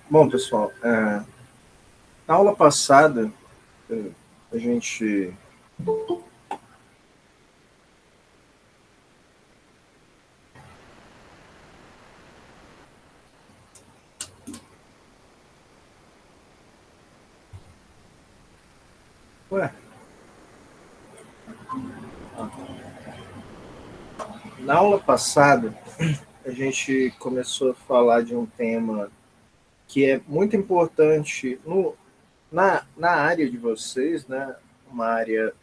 Bom, pessoal, na aula passada, a gente. Ué, na aula passada, a gente começou a falar de um tema que é muito importante na área de vocês, né? Uma área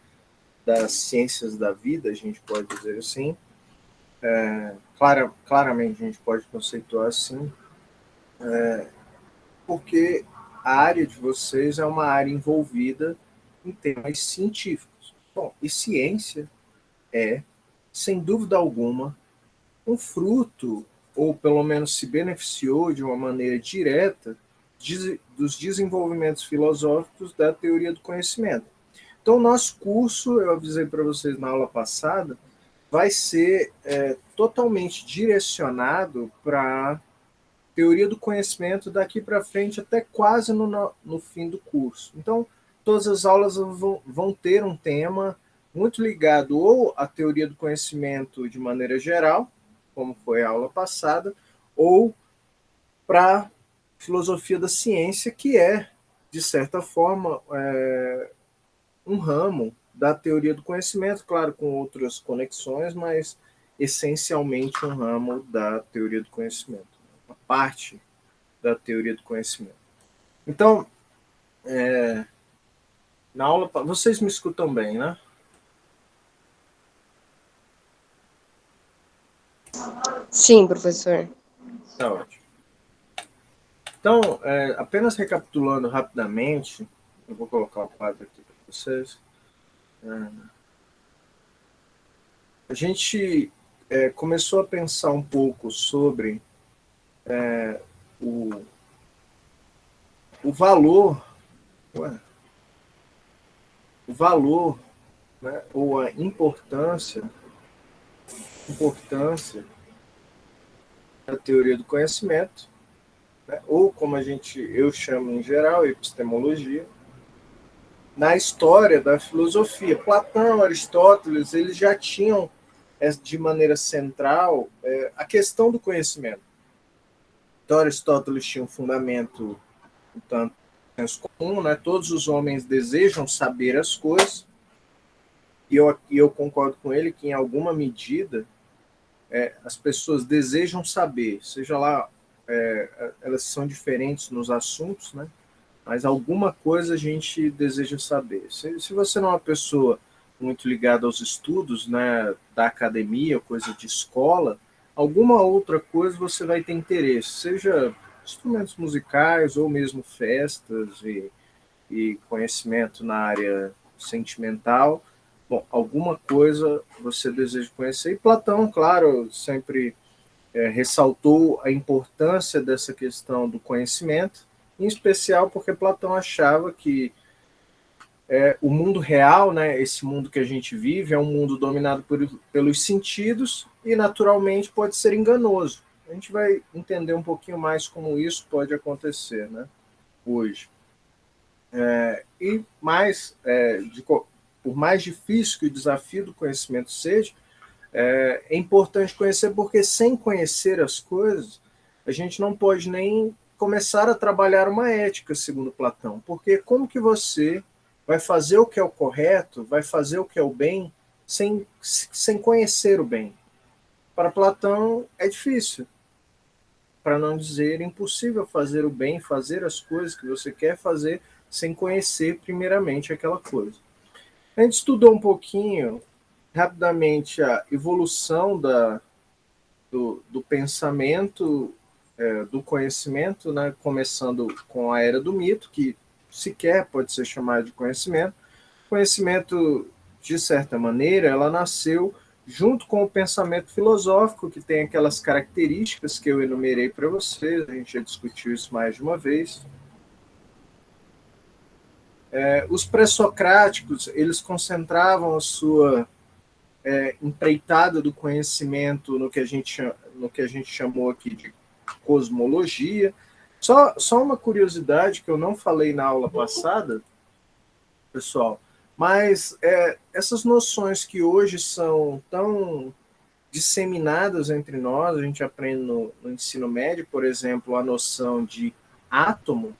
das ciências da vida, a gente pode dizer assim. Claramente, a gente pode conceituar assim, porque a área de vocês é uma área envolvida em temas científicos. Bom, e ciência é, sem dúvida alguma, um fruto, ou pelo menos se beneficiou de uma maneira direta, dos desenvolvimentos filosóficos da teoria do conhecimento. Então, o nosso curso, eu avisei para vocês na aula passada, vai ser totalmente direcionado para teoria do conhecimento daqui para frente até quase no fim do curso. Então, todas as aulas vão ter um tema muito ligado ou à teoria do conhecimento de maneira geral, como foi a aula passada, ou para filosofia da ciência, que é, de certa forma, um ramo da teoria do conhecimento, claro, com outras conexões, mas essencialmente um ramo da teoria do conhecimento, uma parte da teoria do conhecimento. Então, na aula, vocês me escutam bem, né? Sim, professor. Tá ótimo. Então, apenas recapitulando rapidamente, eu vou colocar o quadro aqui para vocês. A gente começou a pensar um pouco sobre o, o valor, ué, o valor, né, ou a importância da teoria do conhecimento, né, ou como eu chamo em geral, epistemologia, na história da filosofia. Platão, Aristóteles, eles já tinham de maneira central a questão do conhecimento. Então, Aristóteles tinha um fundamento um tanto senso comum, né? Todos os homens desejam saber as coisas, e eu concordo com ele que, em alguma medida, as pessoas desejam saber, seja lá, elas são diferentes nos assuntos, né? Mas alguma coisa a gente deseja saber. Se você não é uma pessoa muito ligada aos estudos, né, da academia, coisa de escola, alguma outra coisa você vai ter interesse, seja instrumentos musicais ou mesmo festas e conhecimento na área sentimental. Bom, alguma coisa você deseja conhecer. E Platão, claro, sempre ressaltou a importância dessa questão do conhecimento, em especial porque Platão achava que o mundo real, né, esse mundo que a gente vive, é um mundo dominado pelos sentidos e, naturalmente, pode ser enganoso. A gente vai entender um pouquinho mais como isso pode acontecer, né, hoje. E mais, por mais difícil que o desafio do conhecimento seja, é importante conhecer, porque sem conhecer as coisas, a gente não pode nem começar a trabalhar uma ética, segundo Platão. Porque como que você vai fazer o que é o correto, vai fazer o que é o bem, sem conhecer o bem? Para Platão é difícil, para não dizer impossível fazer o bem, fazer as coisas que você quer fazer sem conhecer primeiramente aquela coisa. A gente estudou um pouquinho, rapidamente, a evolução do pensamento, do conhecimento, né? Começando com a era do mito, que sequer pode ser chamado de conhecimento. Conhecimento, de certa maneira, ela nasceu junto com o pensamento filosófico, que tem aquelas características que eu enumerei para vocês, a gente já discutiu isso mais de uma vez. Os pré-socráticos, eles concentravam a sua empreitada do conhecimento no que a gente chamou aqui de cosmologia. Só uma curiosidade que eu não falei na aula passada, pessoal, mas essas noções que hoje são tão disseminadas entre nós, a gente aprende no ensino médio, por exemplo, a noção de átomo.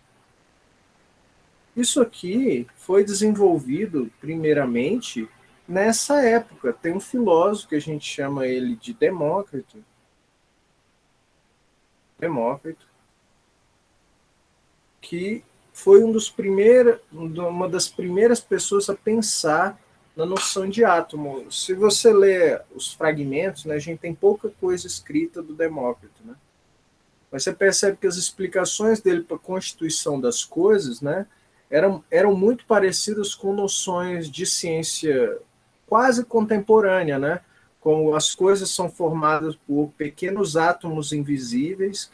Isso aqui foi desenvolvido primeiramente nessa época. Tem um filósofo que a gente chama ele de Demócrito, que foi uma das primeiras pessoas a pensar na noção de átomo. Se você ler os fragmentos, né, a gente tem pouca coisa escrita do Demócrito, né? Mas você percebe que as explicações dele para a constituição das coisas, né, eram muito parecidas com noções de ciência quase contemporânea, né? Como as coisas são formadas por pequenos átomos invisíveis,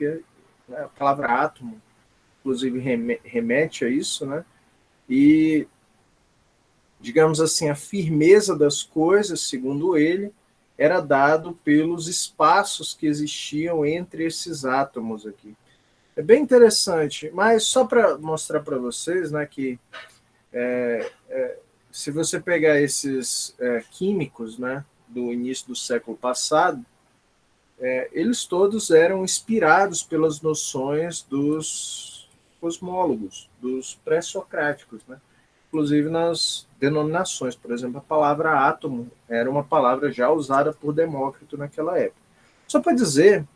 né, a palavra átomo, inclusive, remete a isso, né? E, digamos assim, a firmeza das coisas, segundo ele, era dado pelos espaços que existiam entre esses átomos aqui. É bem interessante, mas só para mostrar para vocês, né, que se você pegar esses químicos, né, do início do século passado, eles todos eram inspirados pelas noções dos cosmólogos, dos pré-socráticos, né? Inclusive nas denominações. Por exemplo, a palavra átomo era uma palavra já usada por Demócrito naquela época. Só para dizer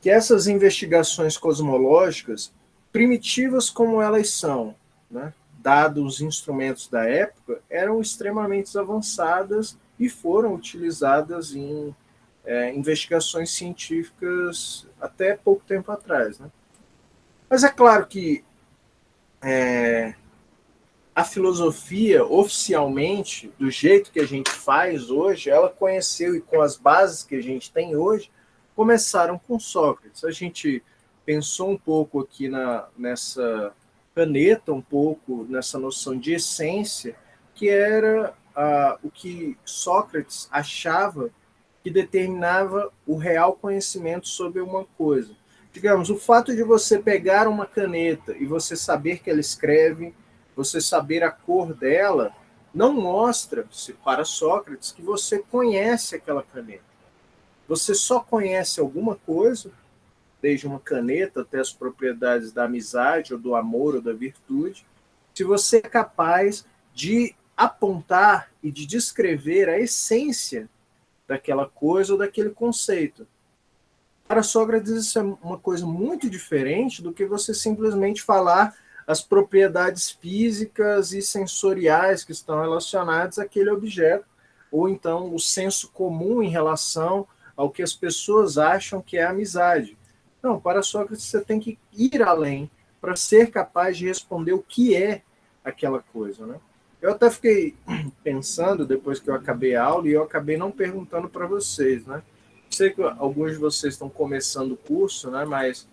que essas investigações cosmológicas, primitivas como elas são, né, dados os instrumentos da época, eram extremamente avançadas e foram utilizadas em investigações científicas até pouco tempo atrás. Né? Mas é claro que a filosofia, oficialmente, do jeito que a gente faz hoje, ela conheceu e com as bases que a gente tem hoje, começaram com Sócrates. A gente pensou um pouco aqui nessa caneta, um pouco nessa noção de essência, que era o que Sócrates achava que determinava o real conhecimento sobre uma coisa. Digamos, o fato de você pegar uma caneta e você saber que ela escreve, você saber a cor dela, não mostra, para Sócrates, que você conhece aquela caneta. Você só conhece alguma coisa, desde uma caneta até as propriedades da amizade, ou do amor, ou da virtude, se você é capaz de apontar e de descrever a essência daquela coisa ou daquele conceito. Para Sócrates, isso é uma coisa muito diferente do que você simplesmente falar as propriedades físicas e sensoriais que estão relacionadas àquele objeto, ou então o senso comum em relação ao que as pessoas acham que é amizade. Não, para Sócrates você tem que ir além para ser capaz de responder o que é aquela coisa, né? Eu até fiquei pensando depois que eu acabei a aula e eu acabei não perguntando para vocês, né? Sei que alguns de vocês estão começando o curso, né? Mas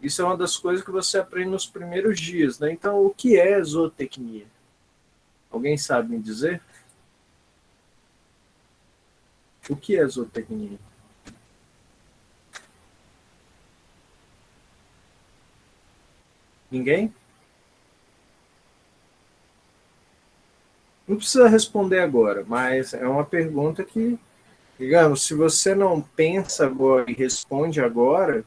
isso é uma das coisas que você aprende nos primeiros dias, né? Então, o que é zootecnia? Alguém sabe me dizer? O que é zootecnia? Ninguém? Não precisa responder agora, mas é uma pergunta que, digamos, se você não pensa agora e responde agora,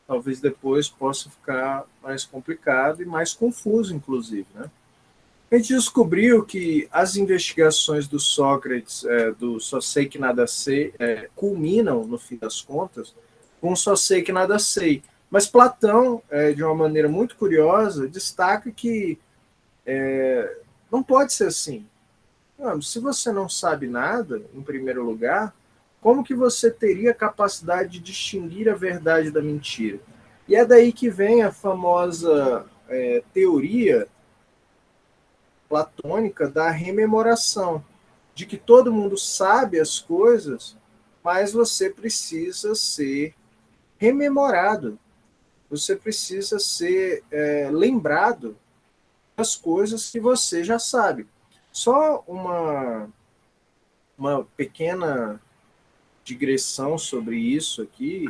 talvez depois possa ficar mais complicado e mais confuso, inclusive, né? A gente descobriu que as investigações do Sócrates, do Só Sei Que Nada Sei, culminam, no fim das contas, com Só Sei Que Nada Sei. Mas Platão, de uma maneira muito curiosa, destaca que não pode ser assim. Se você não sabe nada, em primeiro lugar, como que você teria capacidade de distinguir a verdade da mentira? E é daí que vem a famosa teoria platônica da rememoração, de que todo mundo sabe as coisas, mas você precisa ser rememorado, você precisa ser lembrado das coisas que você já sabe. Só uma pequena digressão sobre isso aqui.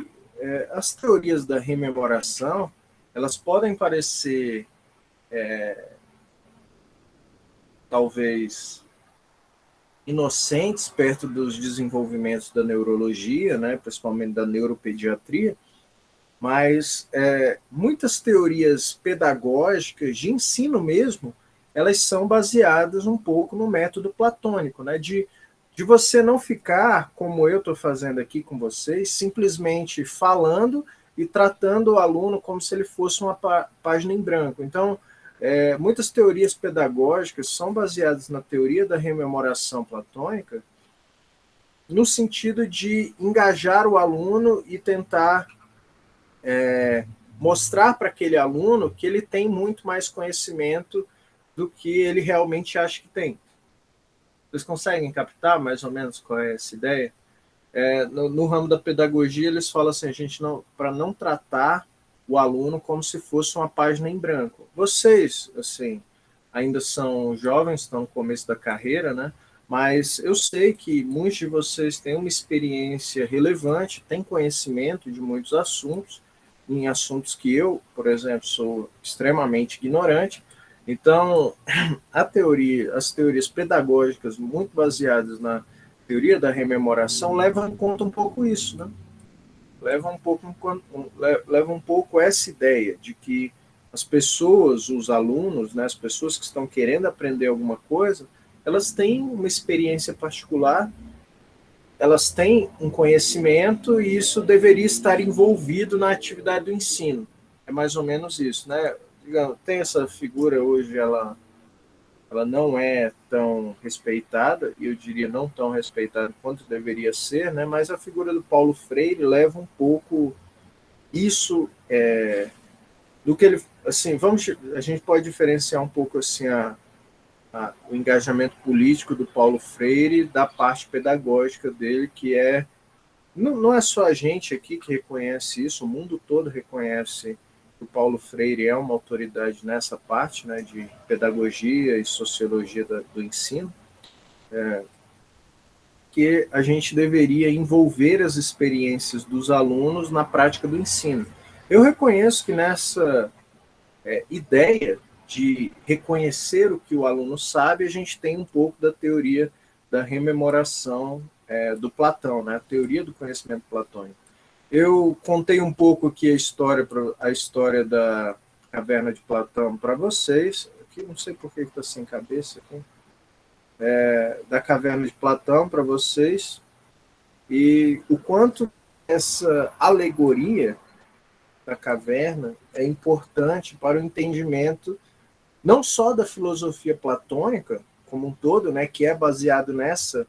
as teorias da rememoração, elas podem parecer, talvez, inocentes perto dos desenvolvimentos da neurologia, né, principalmente da neuropediatria, mas muitas teorias pedagógicas de ensino mesmo, elas são baseadas um pouco no método platônico, né, de você não ficar, como eu estou fazendo aqui com vocês, simplesmente falando e tratando o aluno como se ele fosse uma página em branco. Então, muitas teorias pedagógicas são baseadas na teoria da rememoração platônica, no sentido de engajar o aluno e tentar mostrar para aquele aluno que ele tem muito mais conhecimento do que ele realmente acha que tem. Vocês conseguem captar mais ou menos qual é essa ideia? No ramo da pedagogia, eles falam assim, para não tratar o aluno como se fosse uma página em branco. Vocês, assim, ainda são jovens, estão no começo da carreira, né? Mas eu sei que muitos de vocês têm uma experiência relevante, têm conhecimento de muitos assuntos, em assuntos que eu, por exemplo, sou extremamente ignorante. Então, as teorias pedagógicas, muito baseadas na teoria da rememoração, levam em conta um pouco isso, né? Leva um pouco essa ideia de que as pessoas, os alunos, né, as pessoas que estão querendo aprender alguma coisa, elas têm uma experiência particular, elas têm um conhecimento e isso deveria estar envolvido na atividade do ensino. É mais ou menos isso, né? Tem essa figura hoje, ela não é tão respeitada, e eu diria não tão respeitada quanto deveria ser, né? Mas a figura do Paulo Freire leva um pouco isso do que ele, assim, a gente pode diferenciar um pouco assim o engajamento político do Paulo Freire da parte pedagógica dele, que não é só a gente aqui que reconhece isso, o mundo todo reconhece que o Paulo Freire é uma autoridade nessa parte, né, de pedagogia e sociologia do ensino, que a gente deveria envolver as experiências dos alunos na prática do ensino. Eu reconheço que nessa ideia de reconhecer o que o aluno sabe, a gente tem um pouco da teoria da rememoração do Platão, né? A teoria do conhecimento platônico. Eu contei um pouco aqui a história da caverna de Platão para vocês. Aqui não sei por que está sem cabeça aqui. Da caverna de Platão para vocês e o quanto essa alegoria da caverna é importante para o entendimento não só da filosofia platônica como um todo, né, que é baseado nessa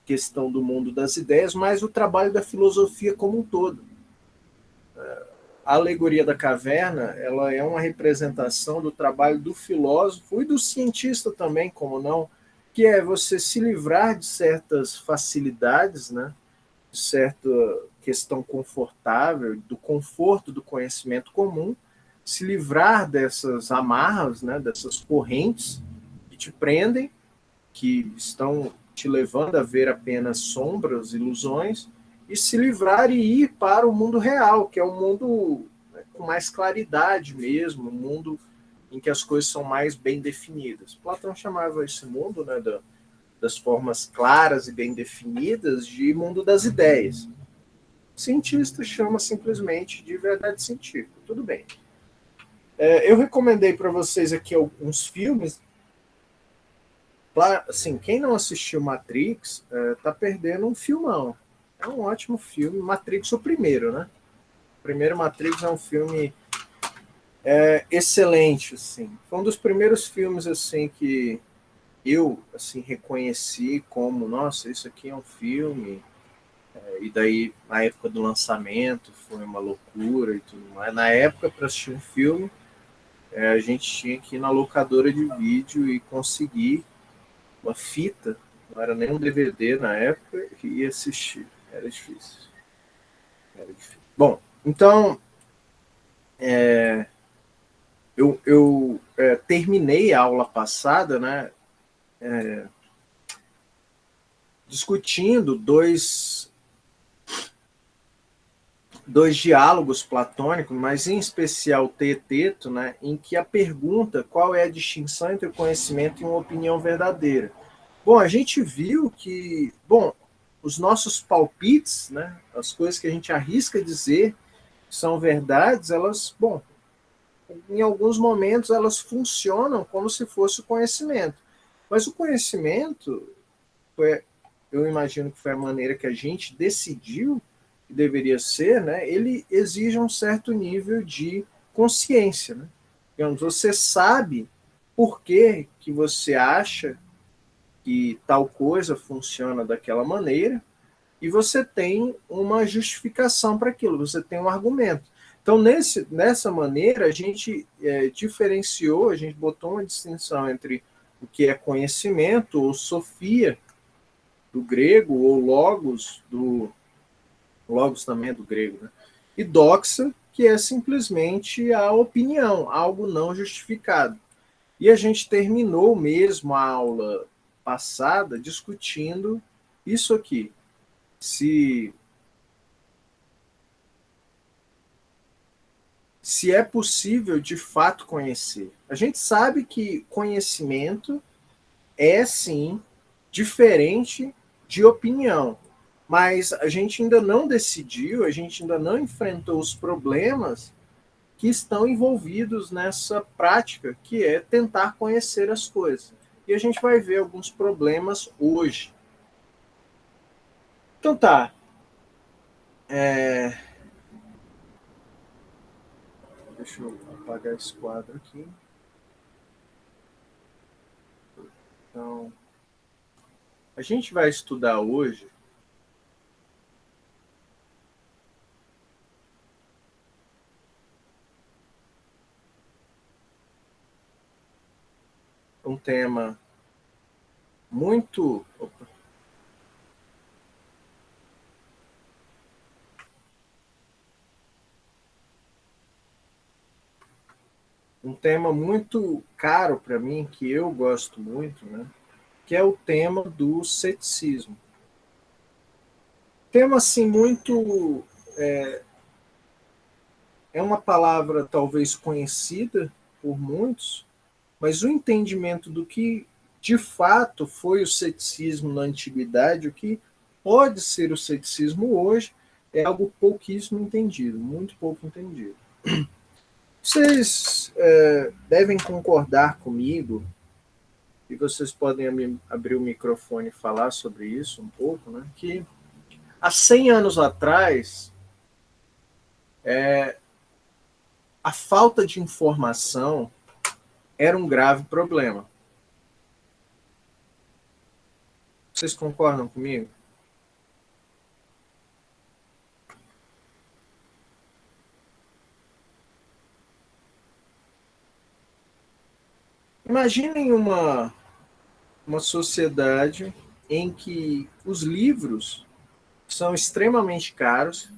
questão do mundo das ideias, mas o trabalho da filosofia como um todo. A alegoria da caverna, ela é uma representação do trabalho do filósofo e do cientista também, como não, que é você se livrar de certas facilidades, né, de certa questão confortável, do conforto do conhecimento comum, se livrar dessas amarras, né, dessas correntes que te prendem, que estão te levando a ver apenas sombras, ilusões, e se livrar e ir para o mundo real, que é um mundo com mais claridade mesmo, um mundo em que as coisas são mais bem definidas. Platão chamava esse mundo, né, das formas claras e bem definidas, de mundo das ideias. O cientista chama simplesmente de verdade científica. Tudo bem. Eu recomendei para vocês aqui alguns filmes. Assim, quem não assistiu Matrix tá perdendo um filmão. É um ótimo filme. Matrix, o primeiro, né? O primeiro Matrix é um filme excelente, assim. Foi um dos primeiros filmes assim que eu assim reconheci como, nossa, isso aqui é um filme. E daí, na época do lançamento, foi uma loucura e tudo mais. Na época, para assistir um filme, a gente tinha que ir na locadora de vídeo e conseguir uma fita, não era nem um DVD na época, e assistir. Era difícil. Bom, então, eu terminei a aula passada, né, discutindo dois diálogos platônicos, mas em especial Teeteto, né, em que a pergunta qual é a distinção entre o conhecimento e uma opinião verdadeira. Bom, a gente viu que, bom, os nossos palpites, né, as coisas que a gente arrisca dizer que são verdades, elas, bom, em alguns momentos elas funcionam como se fosse o conhecimento. Mas o conhecimento, eu imagino que foi a maneira que a gente decidiu que deveria ser, né, ele exige um certo nível de consciência. Né? Digamos, você sabe por que você acha que tal coisa funciona daquela maneira e você tem uma justificação para aquilo, você tem um argumento. Então, nessa maneira, a gente diferenciou, a gente botou uma distinção entre o que é conhecimento, ou sofia, do grego, ou logos também é do grego, né? E doxa, que é simplesmente a opinião, algo não justificado. E a gente terminou mesmo a aula passada discutindo isso aqui. Se é possível de fato conhecer. A gente sabe que conhecimento é sim diferente de opinião, mas a gente ainda não decidiu, a gente ainda não enfrentou os problemas que estão envolvidos nessa prática, que é tentar conhecer as coisas. E a gente vai ver alguns problemas hoje. Então tá. Deixa eu apagar esse quadro aqui. Então, a gente vai estudar hoje um tema muito. Um tema muito caro para mim, que eu gosto muito, né? Que é o tema do ceticismo. Tema assim muito. É uma palavra talvez conhecida por muitos, mas o entendimento do que de fato foi o ceticismo na antiguidade, o que pode ser o ceticismo hoje, é algo pouquíssimo entendido, muito pouco entendido. Vocês devem concordar comigo, e vocês podem abrir o microfone e falar sobre isso um pouco, né? Que há 100 anos atrás, a falta de informação era um grave problema. Vocês concordam comigo? Imaginem uma sociedade em que os livros são extremamente caros.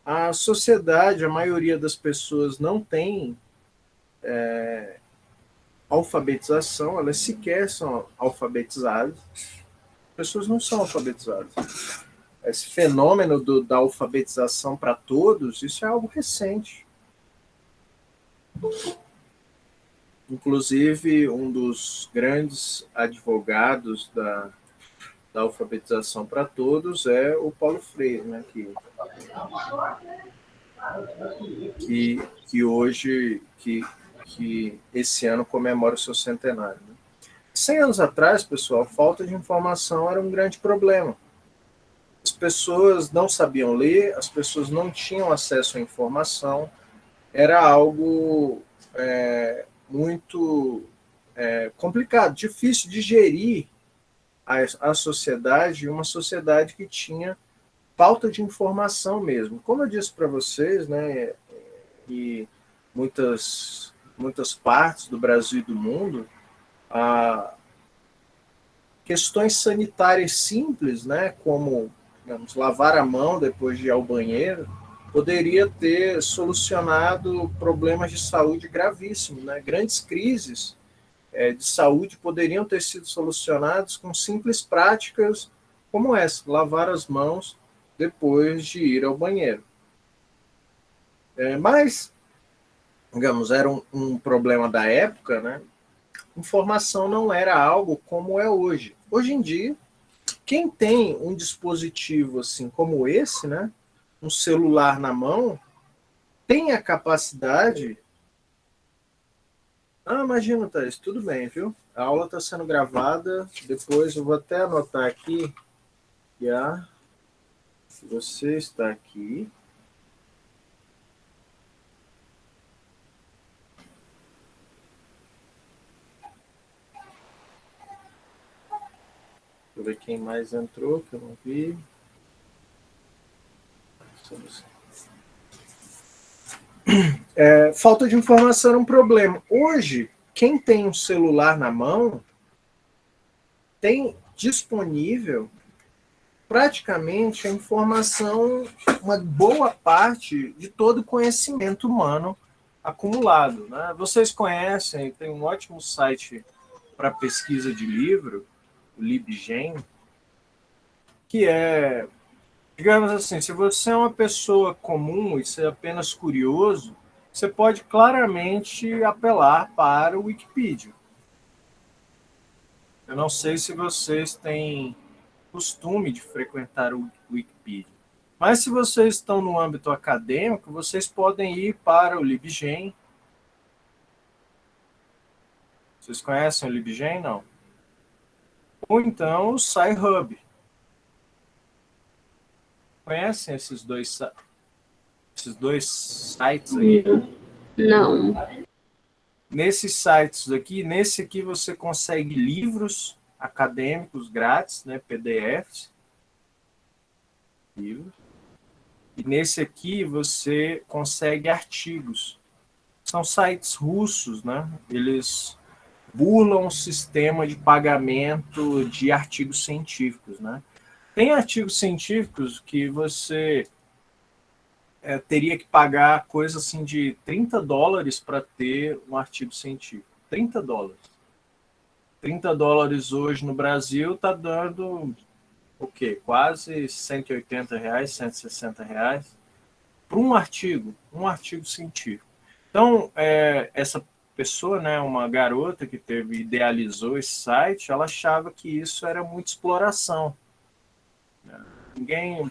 A sociedade, a maioria das pessoas não tem alfabetização, elas sequer são alfabetizadas. As pessoas não são alfabetizadas. Esse fenômeno da alfabetização para todos, isso é algo recente. Inclusive, um dos grandes advogados da alfabetização para todos é o Paulo Freire, né, que hoje, que esse ano comemora o seu centenário. Né? 100 anos atrás, pessoal, falta de informação era um grande problema. As pessoas não sabiam ler, as pessoas não tinham acesso à informação, era algo muito complicado, difícil de gerir a sociedade, uma sociedade que tinha falta de informação mesmo. Como eu disse para vocês, né, e muitas partes do Brasil e do mundo, questões sanitárias simples, né, como digamos, lavar a mão depois de ir ao banheiro, poderia ter solucionado problemas de saúde gravíssimos, né? Grandes crises de saúde poderiam ter sido solucionadas com simples práticas como essa, lavar as mãos depois de ir ao banheiro. Mas, digamos, era um problema da época, né? Informação não era algo como é hoje. Hoje em dia, quem tem um dispositivo assim como esse, né? Um celular na mão, tem a capacidade. Ah, imagina, Thaís, tudo bem, viu? A aula está sendo gravada, depois eu vou até anotar aqui. Se você está aqui. Deixa eu ver quem mais entrou, que eu não vi. Falta de informação é um problema. Hoje, quem tem um celular na mão tem disponível praticamente a informação, uma boa parte de todo o conhecimento humano acumulado. Né? Vocês conhecem, tem um ótimo site para pesquisa de livro, o LibGen, que é, digamos assim, se você é uma pessoa comum e você é apenas curioso, você pode claramente apelar para o Wikipedia. Eu não sei se vocês têm costume de frequentar o Wikipedia. Mas se vocês estão no âmbito acadêmico, vocês podem ir para o LibGen. Vocês conhecem o LibGen? Não. Ou então o SciHub. Conhecem esses dois sites aí? Não. Nesses sites aqui, nesse aqui você consegue livros acadêmicos grátis, né, PDFs. Livros. E nesse aqui você consegue artigos. São sites russos, né? Eles burlam o sistema de pagamento de artigos científicos, né? Tem artigos científicos que você teria que pagar coisa assim de $30 para ter um artigo científico. $30. $30 hoje no Brasil está dando o quê? Quase R$180, R$160 para um artigo científico. Então, essa pessoa, né, uma garota que idealizou esse site, ela achava que isso era muita exploração.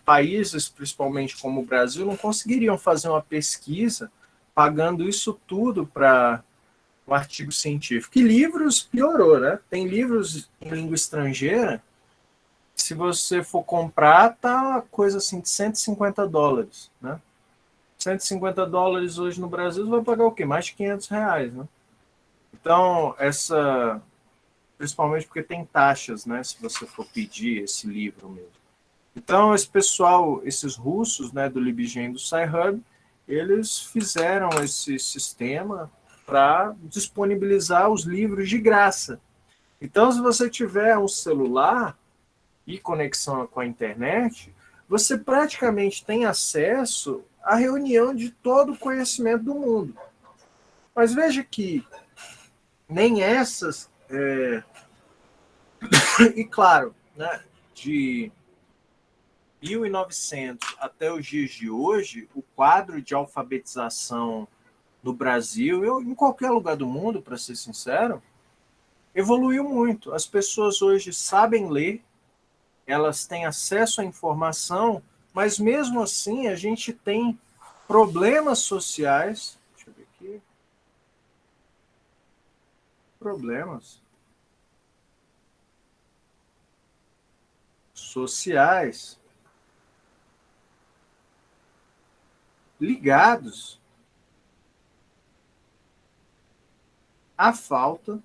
Países, principalmente como o Brasil, não conseguiriam fazer uma pesquisa pagando isso tudo para um artigo científico. E livros piorou, né? Tem livros em língua estrangeira, se você for comprar, tá uma coisa assim de $150, né? $150 hoje no Brasil, você vai pagar o quê? Mais de R$500, né? Então, principalmente porque tem taxas, né? Se você for pedir esse livro mesmo. Então, esse pessoal, esses russos, né, do LibGen, do SciHub, eles fizeram esse sistema para disponibilizar os livros de graça. Então, se você tiver um celular e conexão com a internet, você praticamente tem acesso à reunião de todo o conhecimento do mundo. Mas veja que nem essas... E claro, né, de 1900 até os dias de hoje, o quadro de alfabetização no Brasil, em qualquer lugar do mundo, para ser sincero, evoluiu muito. As pessoas hoje sabem ler, elas têm acesso à informação, mas mesmo assim a gente tem problemas sociais. Deixa eu ver aqui. Problemas sociais ligados à falta.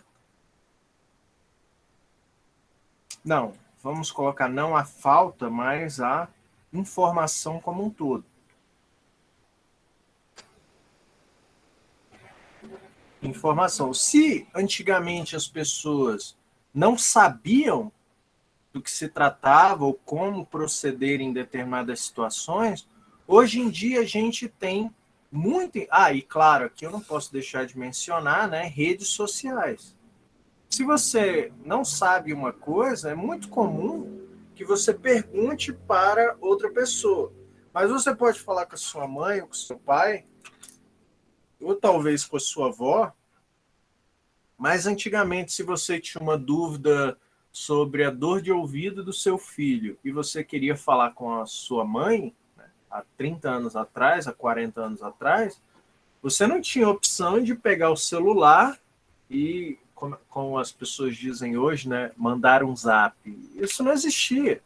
Não, vamos colocar não a falta, mas a informação como um todo. Informação. Se antigamente as pessoas não sabiam do que se tratava ou como proceder em determinadas situações, hoje em dia a gente tem muito... e claro, aqui eu não posso deixar de mencionar, né, redes sociais. Se você não sabe uma coisa, é muito comum que você pergunte para outra pessoa. Mas você pode falar com a sua mãe ou com o seu pai, ou talvez com a sua avó. Mas antigamente, se você tinha uma dúvida sobre a dor de ouvido do seu filho e você queria falar com a sua mãe, né, há 30 anos atrás, há 40 anos atrás, você não tinha opção de pegar o celular e, como as pessoas dizem hoje, né, mandar um zap. Isso não existia.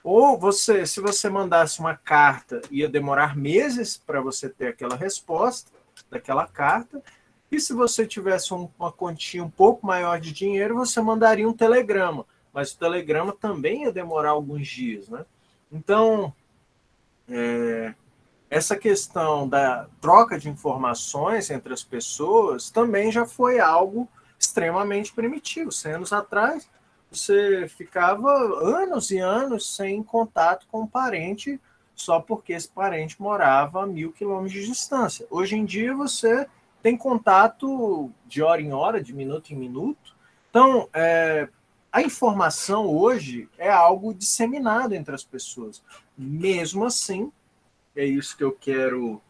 Ou você, se você mandasse uma carta, ia demorar meses para você ter aquela resposta daquela carta. E se você tivesse uma quantia um pouco maior de dinheiro, você mandaria um telegrama. Mas o telegrama também ia demorar alguns dias, né? Então, essa questão da troca de informações entre as pessoas também já foi algo extremamente primitivo. 100 anos atrás, você ficava anos e anos sem contato com um parente só porque esse parente morava a 1.000 quilômetros de distância. Hoje em dia, você tem contato de hora em hora, de minuto em minuto. Então, a informação hoje é algo disseminado entre as pessoas. Mesmo assim, é isso que eu quero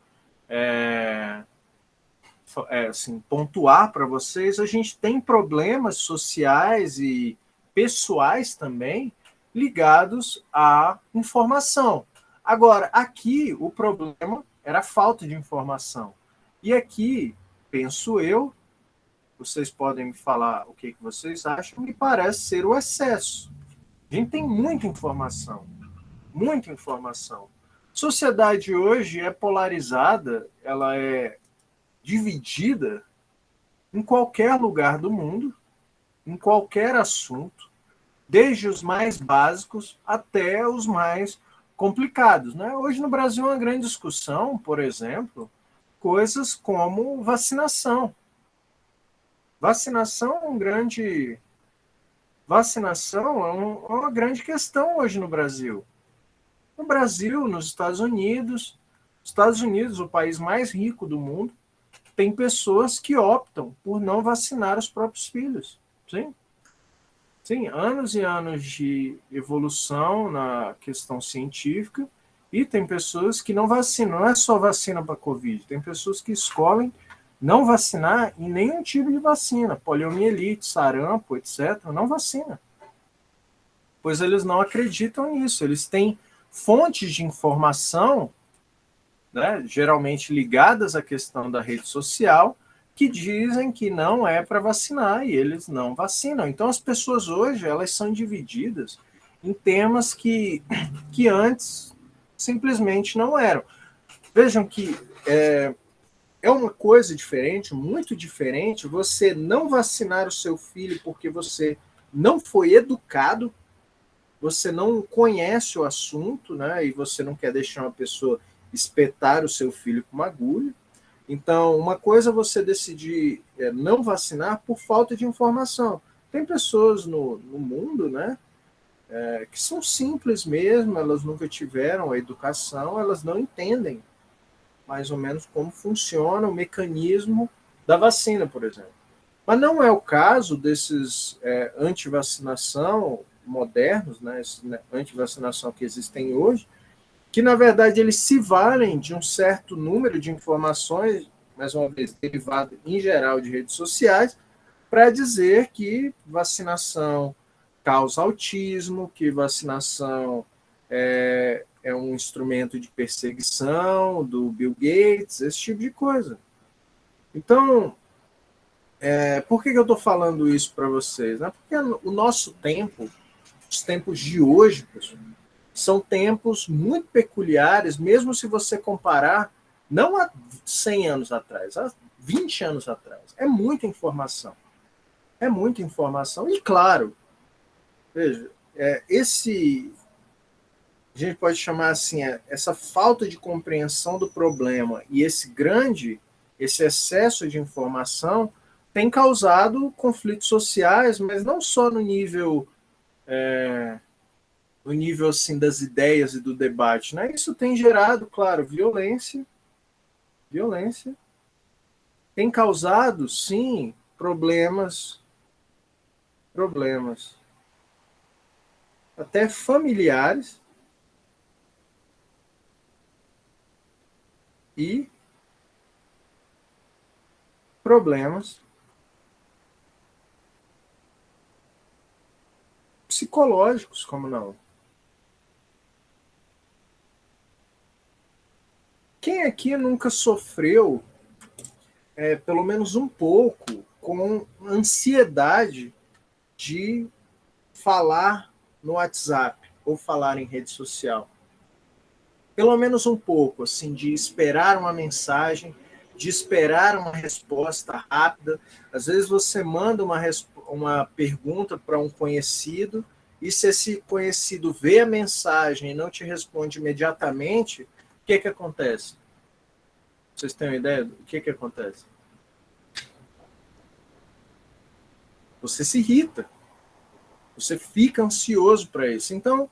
assim, pontuar para vocês. A gente tem problemas sociais e pessoais também ligados à informação. Agora, aqui o problema era a falta de informação. E aqui, penso eu, vocês podem me falar o que vocês acham, me parece ser o excesso. A gente tem muita informação, muita informação. A sociedade hoje é polarizada, ela é dividida em qualquer lugar do mundo, em qualquer assunto, desde os mais básicos até os mais complicados, né? Hoje no Brasil é uma grande discussão, por exemplo, coisas como vacinação. Vacinação é uma grande questão hoje no Brasil. No Brasil, nos Estados Unidos, o país mais rico do mundo, tem pessoas que optam por não vacinar os próprios filhos. Sim? Sim, anos e anos de evolução na questão científica, e tem pessoas que não vacinam. Não é só vacina para Covid, tem pessoas que escolhem não vacinar em nenhum tipo de vacina, poliomielite, sarampo, etc. Não vacina, pois eles não acreditam nisso. Eles têm fontes de informação, né, geralmente ligadas à questão da rede social, que dizem que não é para vacinar e eles não vacinam. Então as pessoas hoje elas são divididas em temas que antes simplesmente não eram. Vejam que é uma coisa diferente, muito diferente, você não vacinar o seu filho porque você não foi educado, você não conhece o assunto, né, e você não quer deixar uma pessoa espetar o seu filho com uma agulha. Então, uma coisa é você decidir não vacinar por falta de informação. Tem pessoas no mundo, né, que são simples mesmo, elas nunca tiveram a educação, elas não entendem mais ou menos como funciona o mecanismo da vacina, por exemplo. Mas não é o caso desses anti-vacinação modernos, né, esses anti-vacinação que existem hoje, que na verdade eles se valem de um certo número de informações, mais uma vez, derivado em geral de redes sociais, para dizer que vacinação causa autismo, que vacinação é um instrumento de perseguição do Bill Gates, esse tipo de coisa. Então, por que eu estou falando isso para vocês? Né? Porque o nosso tempo, os tempos de hoje, pessoal, são tempos muito peculiares, mesmo se você comparar, não há 100 anos atrás, há 20 anos atrás. É muita informação. É muita informação. E, claro, veja, a gente pode chamar assim, essa falta de compreensão do problema e esse excesso de informação tem causado conflitos sociais, mas não só no nível assim das ideias e do debate, né? Isso tem gerado, claro, violência, tem causado, sim, problemas. até familiares e problemas psicológicos, como não? Quem aqui nunca sofreu, pelo menos um pouco, com ansiedade de falar no WhatsApp ou falar em rede social? Pelo menos um pouco, assim, de esperar uma mensagem, de esperar uma resposta rápida. Às vezes você manda uma pergunta para um conhecido e se esse conhecido vê a mensagem e não te responde imediatamente, o que acontece? Vocês têm uma ideia do que acontece? Você se irrita, você fica ansioso para isso. Então,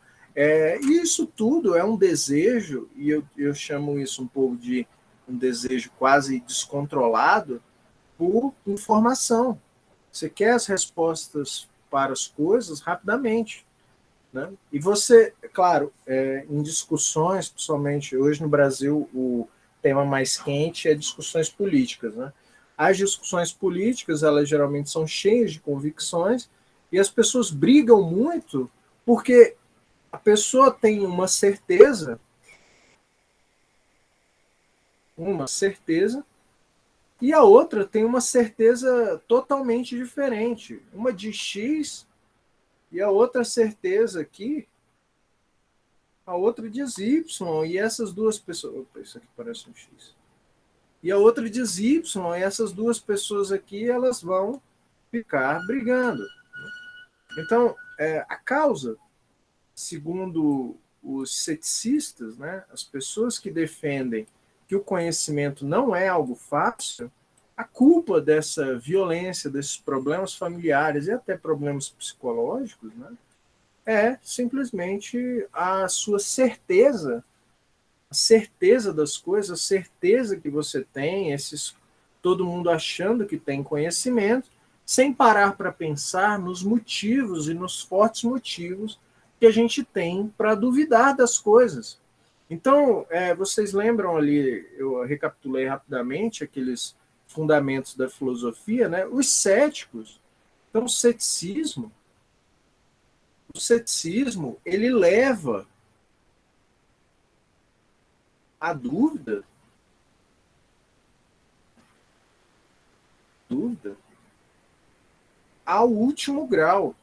isso tudo é um desejo, e eu chamo isso um pouco de um desejo quase descontrolado por informação. Você quer as respostas para as coisas rapidamente. Né? E você, claro, em discussões, principalmente hoje no Brasil, o tema mais quente é discussões políticas. Né? As discussões políticas, elas geralmente são cheias de convicções e as pessoas brigam muito porque a pessoa tem uma certeza, e a outra tem uma certeza totalmente diferente. Uma de X e a outra certeza aqui, a outra diz Y, e essas duas pessoas. Opa, isso aqui parece um X. E a outra diz Y, e essas duas pessoas aqui, elas vão ficar brigando. Então, a causa, segundo os ceticistas, né, as pessoas que defendem que o conhecimento não é algo fácil, a culpa dessa violência, desses problemas familiares e até problemas psicológicos, né, é simplesmente a sua certeza, a certeza das coisas, a certeza que você tem, todo mundo achando que tem conhecimento, sem parar para pensar nos motivos e nos fortes motivos que a gente tem para duvidar das coisas. Então, vocês lembram ali, eu recapitulei rapidamente aqueles fundamentos da filosofia, né? Os céticos. Então, o ceticismo, ele leva a dúvida ao último grau.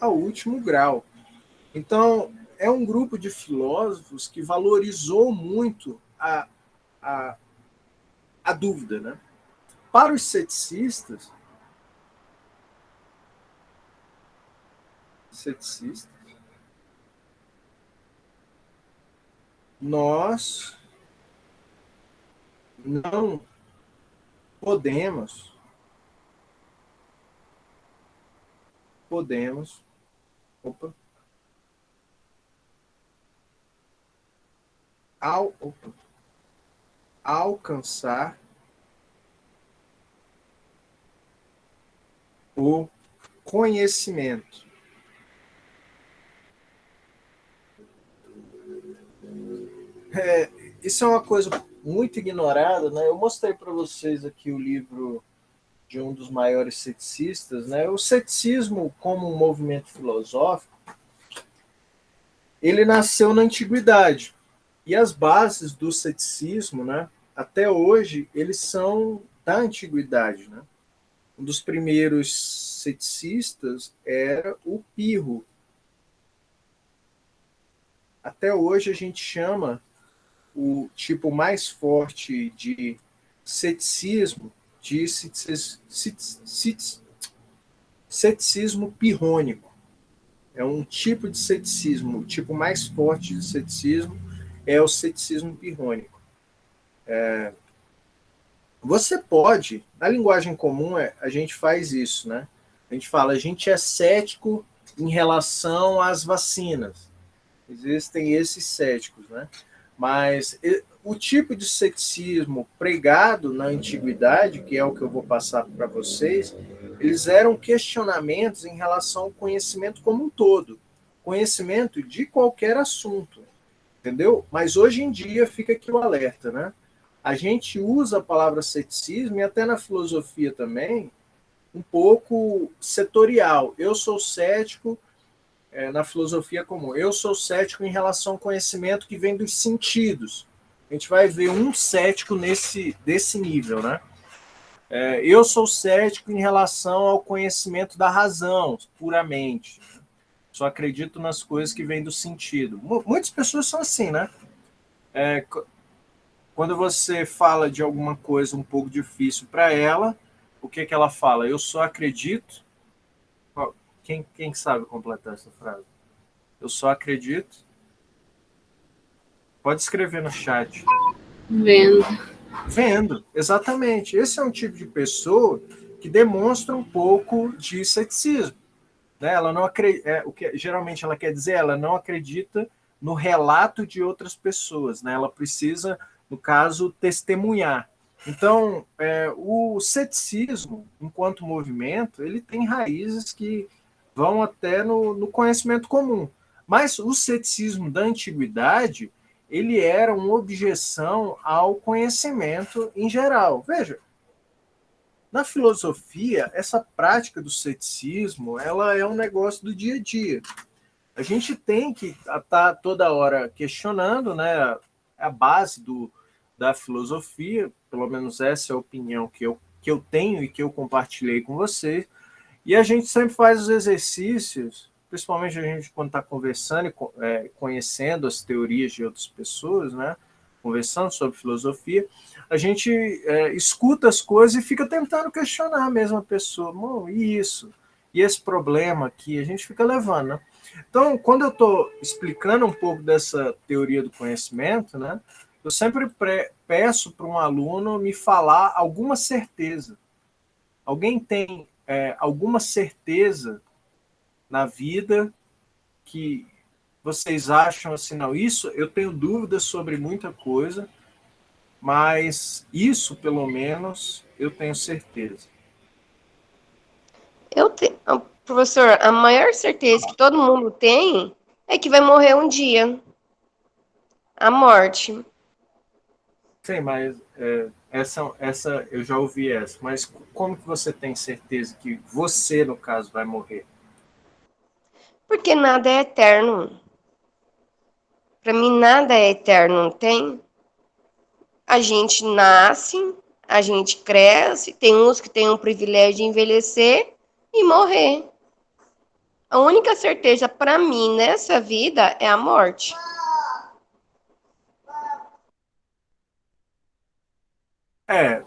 Ao último grau. Então, é um grupo de filósofos que valorizou muito a, a dúvida. Né? Para os ceticistas, nós não podemos, opa, alcançar o conhecimento. Isso é uma coisa muito ignorada, né? Eu mostrei para vocês aqui o livro de um dos maiores ceticistas, né? O ceticismo, como um movimento filosófico, ele nasceu na antiguidade. E as bases do ceticismo, né, até hoje, eles são da antiguidade. Né? Um dos primeiros ceticistas era o Pirro. Até hoje a gente chama o tipo mais forte de ceticismo de ceticismo pirrônico. É um tipo de ceticismo, o tipo mais forte de ceticismo é o ceticismo pirrônico. Você pode, na linguagem comum, a gente faz isso, né? A gente fala, a gente é cético em relação às vacinas. Existem esses céticos, né? Mas o tipo de ceticismo pregado na antiguidade, que é o que eu vou passar para vocês, eles eram questionamentos em relação ao conhecimento como um todo, conhecimento de qualquer assunto, entendeu? Mas hoje em dia fica aqui o alerta, né? A gente usa a palavra ceticismo e até na filosofia também um pouco setorial. Eu sou cético na filosofia comum. Eu sou cético em relação ao conhecimento que vem dos sentidos. A gente vai ver um cético desse nível, né? Eu sou cético em relação ao conhecimento da razão, puramente. Só acredito nas coisas que vêm do sentido. Muitas pessoas são assim, né? Quando você fala de alguma coisa um pouco difícil para ela, o que ela fala? Eu só acredito. Quem sabe completar essa frase? Eu só acredito. Pode escrever no chat. Vendo. Vendo, exatamente. Esse é um tipo de pessoa que demonstra um pouco de ceticismo. Né? Ela não acredita, o que geralmente ela quer dizer, ela não acredita no relato de outras pessoas. Né? Ela precisa, no caso, testemunhar. Então, o ceticismo, enquanto movimento, ele tem raízes que vão até no conhecimento comum. Mas o ceticismo da antiguidade, ele era uma objeção ao conhecimento em geral. Veja, na filosofia, essa prática do ceticismo, ela é um negócio do dia a dia. A gente tem que estar toda hora questionando, né, a base da filosofia, pelo menos essa é a opinião que eu tenho e que eu compartilhei com você. E a gente sempre faz os exercícios, principalmente a gente quando está conversando e conhecendo as teorias de outras pessoas, né? Conversando sobre filosofia, a gente escuta as coisas e fica tentando questionar a mesma pessoa. Bom, e isso? E esse problema aqui? A gente fica levando, né? Então, quando eu estou explicando um pouco dessa teoria do conhecimento, né? Eu sempre peço para um aluno me falar alguma certeza. Alguém tem alguma certeza na vida que vocês acham assim, não, isso eu tenho dúvidas sobre muita coisa, mas isso, pelo menos, eu tenho certeza. Professor, a maior certeza que todo mundo tem é que vai morrer um dia. A morte. Sim, mas essa eu já ouvi essa, mas como que você tem certeza que você, no caso, vai morrer? Porque nada é eterno. Para mim, nada é eterno, não tem? A gente nasce, a gente cresce, tem uns que têm o privilégio de envelhecer e morrer. A única certeza para mim nessa vida é a morte.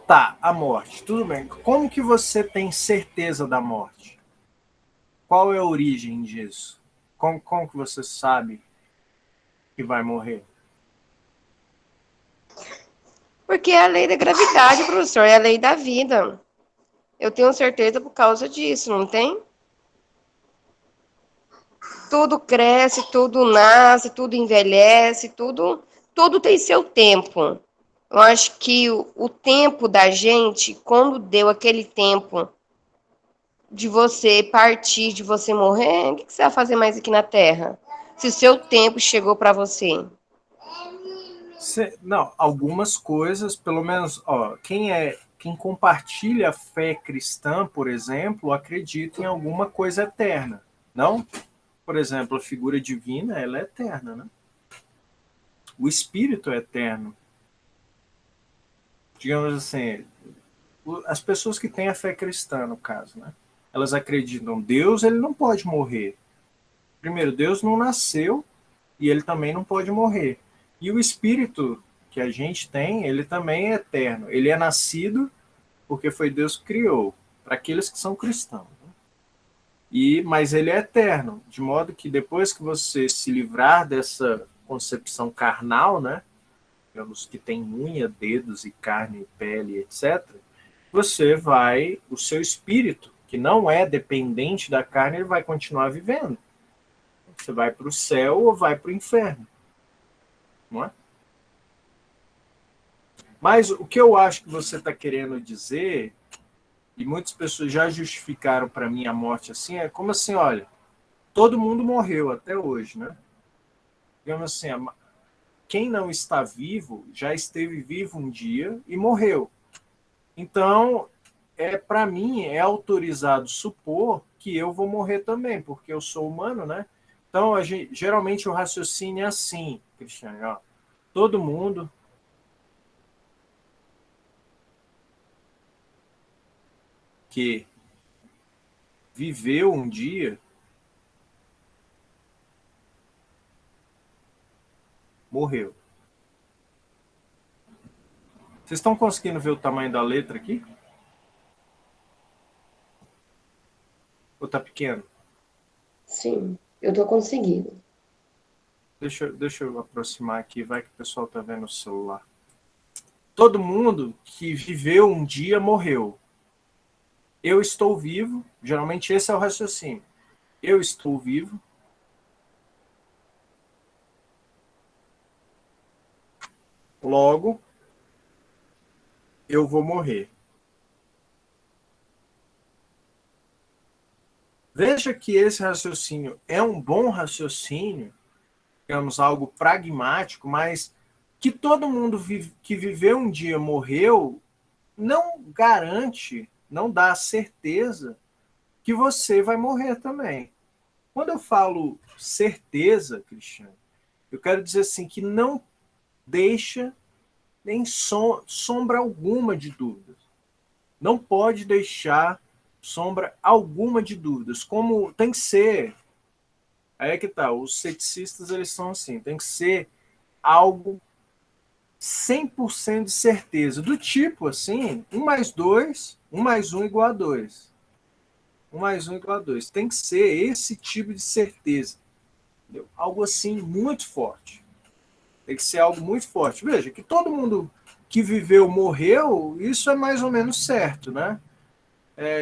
Tá, a morte, tudo bem. Como que você tem certeza da morte? Qual é a origem disso? Como que você sabe que vai morrer? Porque é a lei da gravidade, professor, é a lei da vida. Eu tenho certeza por causa disso, não tem? Tudo cresce, tudo nasce, tudo envelhece, tudo tem seu tempo. Eu acho que o tempo da gente, quando deu aquele tempo de você partir, de você morrer, o que você vai fazer mais aqui na Terra? Se o seu tempo chegou para você. Não, algumas coisas, pelo menos, quem compartilha a fé cristã, por exemplo, acredita em alguma coisa eterna, não? Por exemplo, a figura divina, ela é eterna, né? O espírito é eterno. Digamos assim, as pessoas que têm a fé cristã, no caso, né? Elas acreditam, Deus, ele não pode morrer. Primeiro, Deus não nasceu e ele também não pode morrer. E o espírito que a gente tem, ele também é eterno. Ele é nascido porque foi Deus que criou, para aqueles que são cristãos. Mas ele é eterno, de modo que depois que você se livrar dessa concepção carnal, né, digamos que tem unha, dedos e carne, pele, etc., o seu espírito, que não é dependente da carne, ele vai continuar vivendo. Você vai para o céu ou vai para o inferno, não é? Mas o que eu acho que você está querendo dizer, e muitas pessoas já justificaram para mim a morte assim, é como assim, olha, todo mundo morreu até hoje, né? Digamos assim, quem não está vivo já esteve vivo um dia e morreu. Então, para mim, é autorizado supor que eu vou morrer também, porque eu sou humano, né? Então, geralmente o raciocínio é assim, Cristiano, ó, todo mundo que viveu um dia morreu. Vocês estão conseguindo ver o tamanho da letra aqui? Ou tá pequeno? Sim, eu tô conseguindo. Deixa eu aproximar aqui, vai que o pessoal tá vendo o celular. Todo mundo que viveu um dia morreu. Eu estou vivo, geralmente esse é o raciocínio. Eu estou vivo, logo eu vou morrer. Veja que esse raciocínio é um bom raciocínio, digamos, algo pragmático, mas que todo mundo que viveu um dia morreu não garante, não dá certeza que você vai morrer também. Quando eu falo certeza, Cristiano, eu quero dizer assim que não deixa nem sombra alguma de dúvidas. Não pode deixar sombra alguma de dúvidas. Como tem que ser. Aí é que tá. Os ceticistas, eles são assim. Tem que ser algo 100% de certeza. Do tipo, assim, 1 mais 2, 1 mais 1 igual a 2. 1 mais 1 igual a 2. Tem que ser esse tipo de certeza. Entendeu? Algo assim muito forte. Tem que ser algo muito forte. Veja, que todo mundo que viveu morreu, isso é mais ou menos certo, né?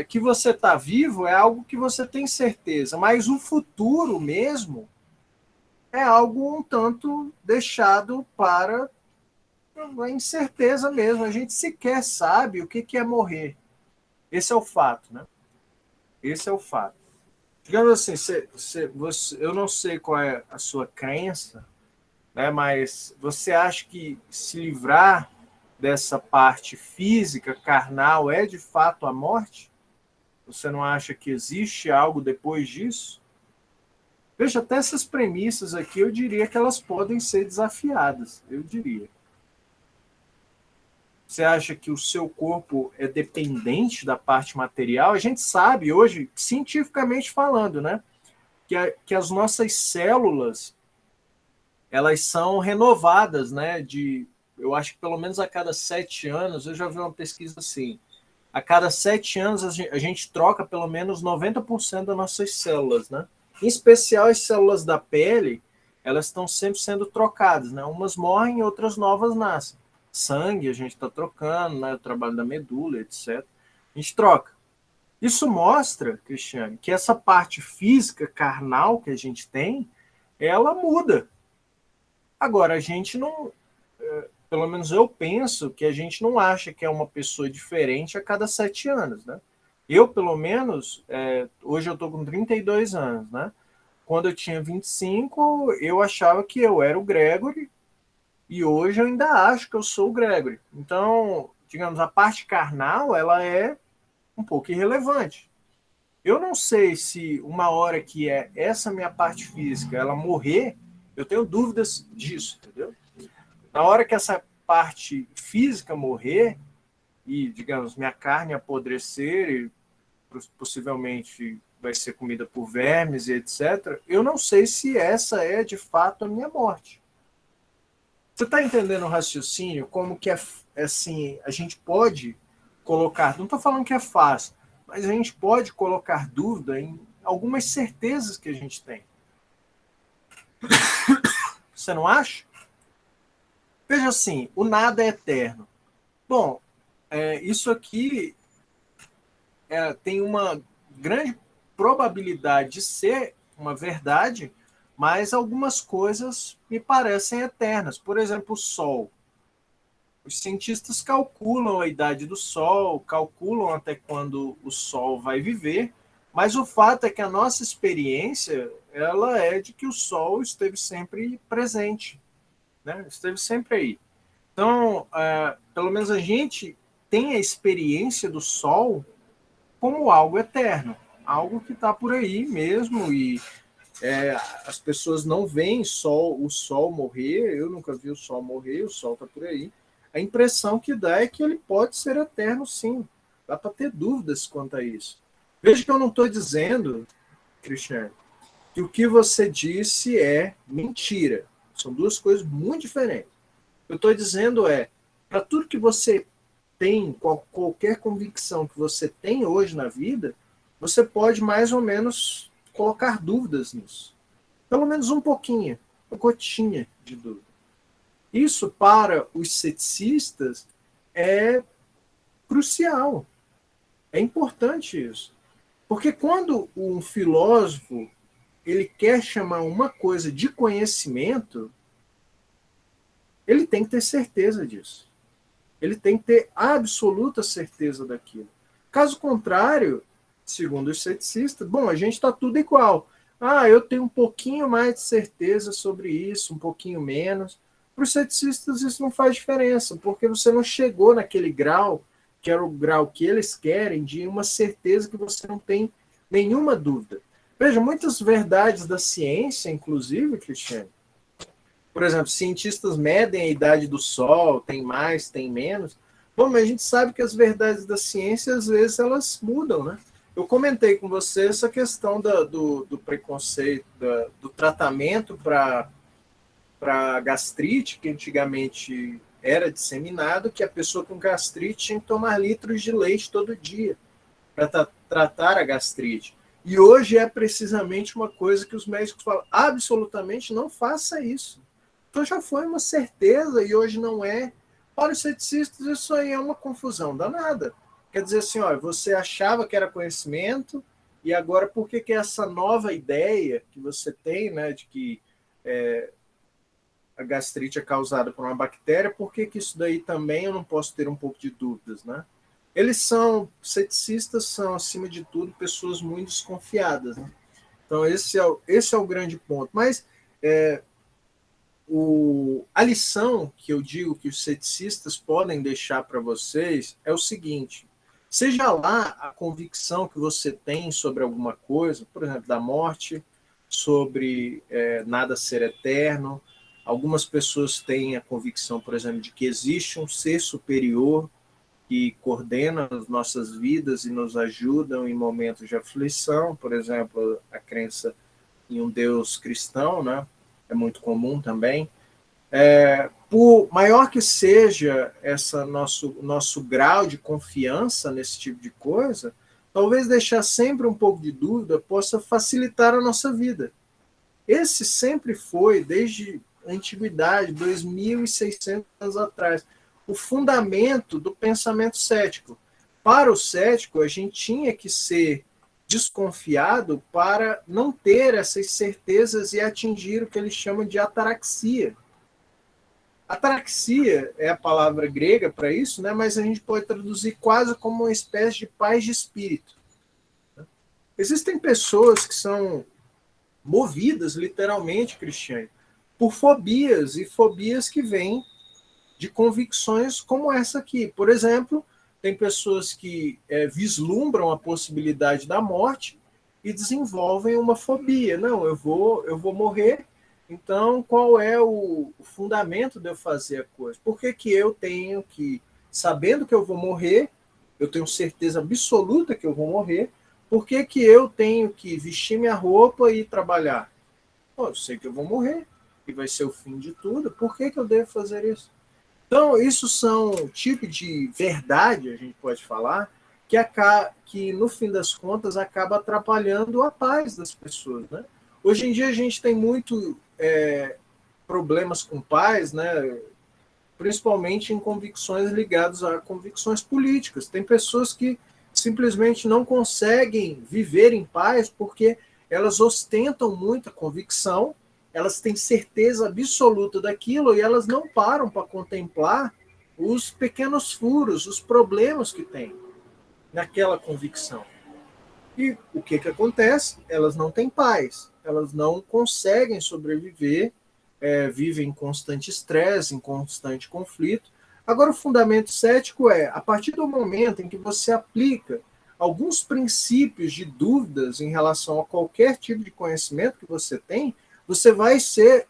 Que você está vivo é algo que você tem certeza, mas o futuro mesmo é algo um tanto deixado para a incerteza mesmo. A gente sequer sabe o que é morrer. Esse é o fato, né? Esse é o fato. Digamos assim, eu não sei qual é a sua crença, né? Mas você acha que se livrar dessa parte física, carnal, é de fato a morte? Você não acha que existe algo depois disso? Veja, até essas premissas aqui, eu diria que elas podem ser desafiadas, eu diria. Você acha que o seu corpo é dependente da parte material? A gente sabe hoje, cientificamente falando, né, que as nossas células, elas são renovadas, né, eu acho que pelo menos a cada 7 anos, eu já vi uma pesquisa assim, a cada 7 anos a gente troca pelo menos 90% das nossas células, né? Em especial as células da pele, elas estão sempre sendo trocadas, né? Umas morrem, outras novas nascem. Sangue a gente está trocando, né? O trabalho da medula, etc. A gente troca. Isso mostra, Cristiane, que essa parte física, carnal que a gente tem, ela muda. Agora, a gente não, pelo menos eu penso que a gente não acha que é uma pessoa diferente a cada 7 anos, né? Eu, pelo menos, hoje eu estou com 32 anos, né? Quando eu tinha 25, eu achava que eu era o Gregory e hoje eu ainda acho que eu sou o Gregory. Então, digamos, a parte carnal, ela é um pouco irrelevante. Eu não sei se uma hora que é essa minha parte física, ela morrer, eu tenho dúvidas disso, entendeu? Na hora que essa parte física morrer e, digamos, minha carne apodrecer e possivelmente vai ser comida por vermes e etc., eu não sei se essa é de fato a minha morte. Você está entendendo o raciocínio? Como que assim, a gente pode colocar, não estou falando que é fácil, mas a gente pode colocar dúvida em algumas certezas que a gente tem. Você não acha? Veja assim, o nada é eterno. Bom, isso aqui tem uma grande probabilidade de ser uma verdade, mas algumas coisas me parecem eternas. Por exemplo, o Sol. Os cientistas calculam a idade do Sol, calculam até quando o Sol vai viver, mas o fato é que a nossa experiência ela é de que o Sol esteve sempre presente, né? Esteve sempre aí. Então, pelo menos a gente tem a experiência do Sol como algo eterno, algo que está por aí mesmo, e as pessoas não veem o Sol morrer, eu nunca vi o Sol morrer, o Sol está por aí. A impressão que dá é que ele pode ser eterno, sim. Dá para ter dúvidas quanto a isso. Veja que eu não estou dizendo, Cristiano, que o que você disse é mentira. São duas coisas muito diferentes. O que eu estou dizendo para tudo que você tem, qualquer convicção que você tem hoje na vida, você pode mais ou menos colocar dúvidas nisso. Pelo menos um pouquinho, uma gotinha de dúvida. Isso, para os ceticistas, é crucial. É importante isso. Porque quando um filósofo ele quer chamar uma coisa de conhecimento, ele tem que ter certeza disso. Ele tem que ter absoluta certeza daquilo. Caso contrário, segundo os ceticistas, bom, a gente está tudo igual. Eu tenho um pouquinho mais de certeza sobre isso, um pouquinho menos. Para os ceticistas isso não faz diferença, porque você não chegou naquele grau, que era o grau que eles querem, de uma certeza que você não tem nenhuma dúvida. Veja, muitas verdades da ciência, inclusive, Cristiano, por exemplo, cientistas medem a idade do Sol, tem mais, tem menos. Bom, mas a gente sabe que as verdades da ciência, às vezes, elas mudam, né? Eu comentei com você essa questão do preconceito, do tratamento para gastrite, que antigamente era disseminado, que a pessoa com gastrite tinha que tomar litros de leite todo dia para tratar a gastrite. E hoje é precisamente uma coisa que os médicos falam, absolutamente não faça isso. Então já foi uma certeza e hoje não é. Para os ceticistas, isso aí é uma confusão danada. Quer dizer assim, ó, você achava que era conhecimento e agora por que essa nova ideia que você tem, né, de que a gastrite é causada por uma bactéria, por que isso daí também eu não posso ter um pouco de dúvidas, né? Ceticistas são, acima de tudo, pessoas muito desconfiadas, né? Então esse é o grande ponto. Mas a lição que eu digo que os ceticistas podem deixar para vocês é o seguinte: seja lá a convicção que você tem sobre alguma coisa, por exemplo, da morte, sobre nada ser eterno. Algumas pessoas têm a convicção, por exemplo, de que existe um ser superior que coordena as nossas vidas e nos ajudam em momentos de aflição, por exemplo, a crença em um Deus cristão, né? É muito comum também. Por maior que seja esse nosso grau de confiança nesse tipo de coisa, talvez deixar sempre um pouco de dúvida possa facilitar a nossa vida. Esse sempre foi, desde a antiguidade, 2.600 anos atrás, o fundamento do pensamento cético. Para o cético, a gente tinha que ser desconfiado para não ter essas certezas e atingir o que eles chamam de ataraxia. Ataraxia é a palavra grega para isso, né? Mas a gente pode traduzir quase como uma espécie de paz de espírito. Existem pessoas que são movidas, literalmente, Cristiane, por fobias, e fobias que vêm de convicções como essa aqui. Por exemplo, tem pessoas que vislumbram a possibilidade da morte e desenvolvem uma fobia. Não, eu vou morrer, então qual é o fundamento de eu fazer a coisa? Por que eu tenho que, sabendo que eu vou morrer, eu tenho certeza absoluta que eu vou morrer, por que eu tenho que vestir minha roupa e ir trabalhar? Pô, eu sei que eu vou morrer e vai ser o fim de tudo, por que eu devo fazer isso? Então, isso são tipo de verdade, a gente pode falar, que no fim das contas acaba atrapalhando a paz das pessoas, né? Hoje em dia a gente tem muito problemas com paz, né? Principalmente em convicções ligadas a convicções políticas. Tem pessoas que simplesmente não conseguem viver em paz porque elas ostentam muita convicção, elas têm certeza absoluta daquilo e elas não param para contemplar os pequenos furos, os problemas que tem naquela convicção. E o que acontece? Elas não têm paz, elas não conseguem sobreviver, vivem em constante estresse, em constante conflito. Agora, o fundamento cético é, a partir do momento em que você aplica alguns princípios de dúvidas em relação a qualquer tipo de conhecimento que você tem, você vai ser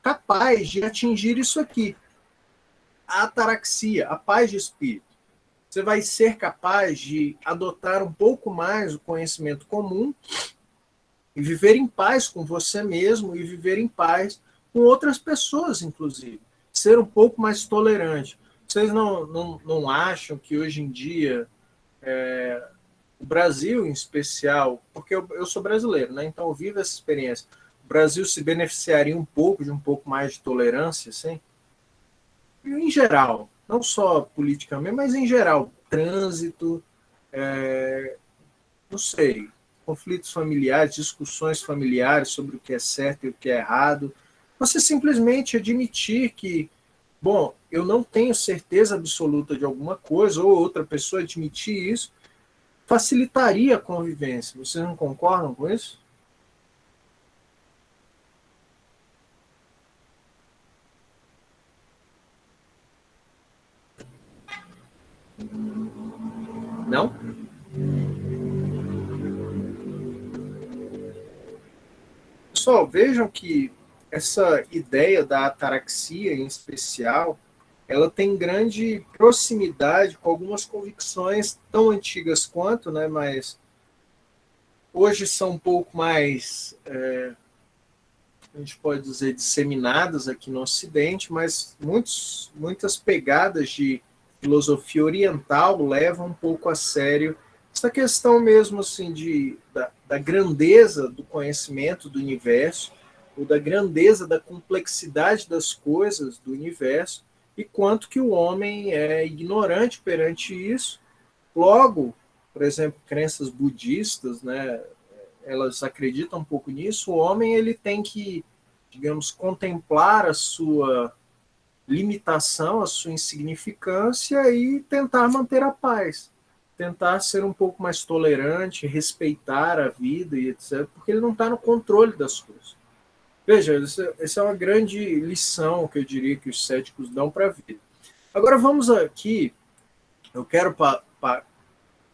capaz de atingir isso aqui, a ataraxia, a paz de espírito. Você vai ser capaz de adotar um pouco mais o conhecimento comum e viver em paz com você mesmo e viver em paz com outras pessoas, inclusive. Ser um pouco mais tolerante. Vocês não acham que hoje em dia, o Brasil em especial, porque eu sou brasileiro, né? Então eu vivo essa experiência, o Brasil se beneficiaria um pouco de um pouco mais de tolerância, assim? Em geral, não só politicamente, mas em geral, trânsito, não sei, conflitos familiares, discussões familiares sobre o que é certo e o que é errado. Você simplesmente admitir que, bom, eu não tenho certeza absoluta de alguma coisa, ou outra pessoa admitir isso, facilitaria a convivência. Vocês não concordam com isso? Não? Pessoal, vejam que essa ideia da ataraxia, em especial, ela tem grande proximidade com algumas convicções tão antigas quanto, né, mas hoje são um pouco mais, a gente pode dizer, disseminadas aqui no Ocidente, mas muitas pegadas de filosofia oriental levam um pouco a sério essa questão mesmo assim da grandeza do conhecimento do universo, ou da grandeza da complexidade das coisas do universo, e quanto que o homem é ignorante perante isso. Logo, por exemplo, crenças budistas, né, elas acreditam um pouco nisso, o homem ele tem que, digamos, contemplar a sua limitação, a sua insignificância e tentar manter a paz, tentar ser um pouco mais tolerante, respeitar a vida e etc, porque ele não está no controle das coisas. Veja, essa é uma grande lição que eu diria que os céticos dão para a vida. Agora vamos aqui, eu quero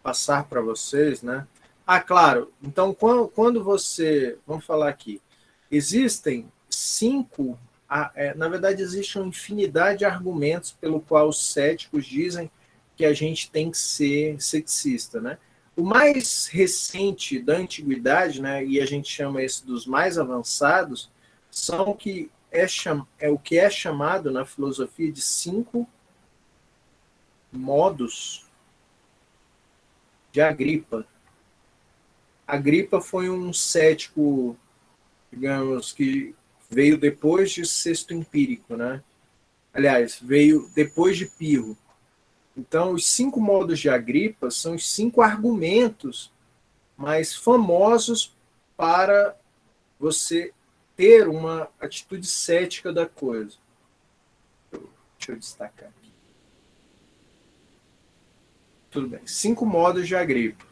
passar para vocês, né? Ah, claro. Então, quando você, vamos falar aqui, existem cinco, na verdade, existe uma infinidade de argumentos pelo qual os céticos dizem que a gente tem que ser ceticista, né? O mais recente da antiguidade, né, e a gente chama esse dos mais avançados, são que é o que é chamado na filosofia de cinco modos de Agripa. Agripa foi um cético, digamos, que veio depois de Sexto Empírico, né? Aliás, veio depois de Pirro. Então, os cinco modos de Agripa são os cinco argumentos mais famosos para você ter uma atitude cética da coisa. Deixa eu destacar aqui. Tudo bem. Cinco modos de Agripa.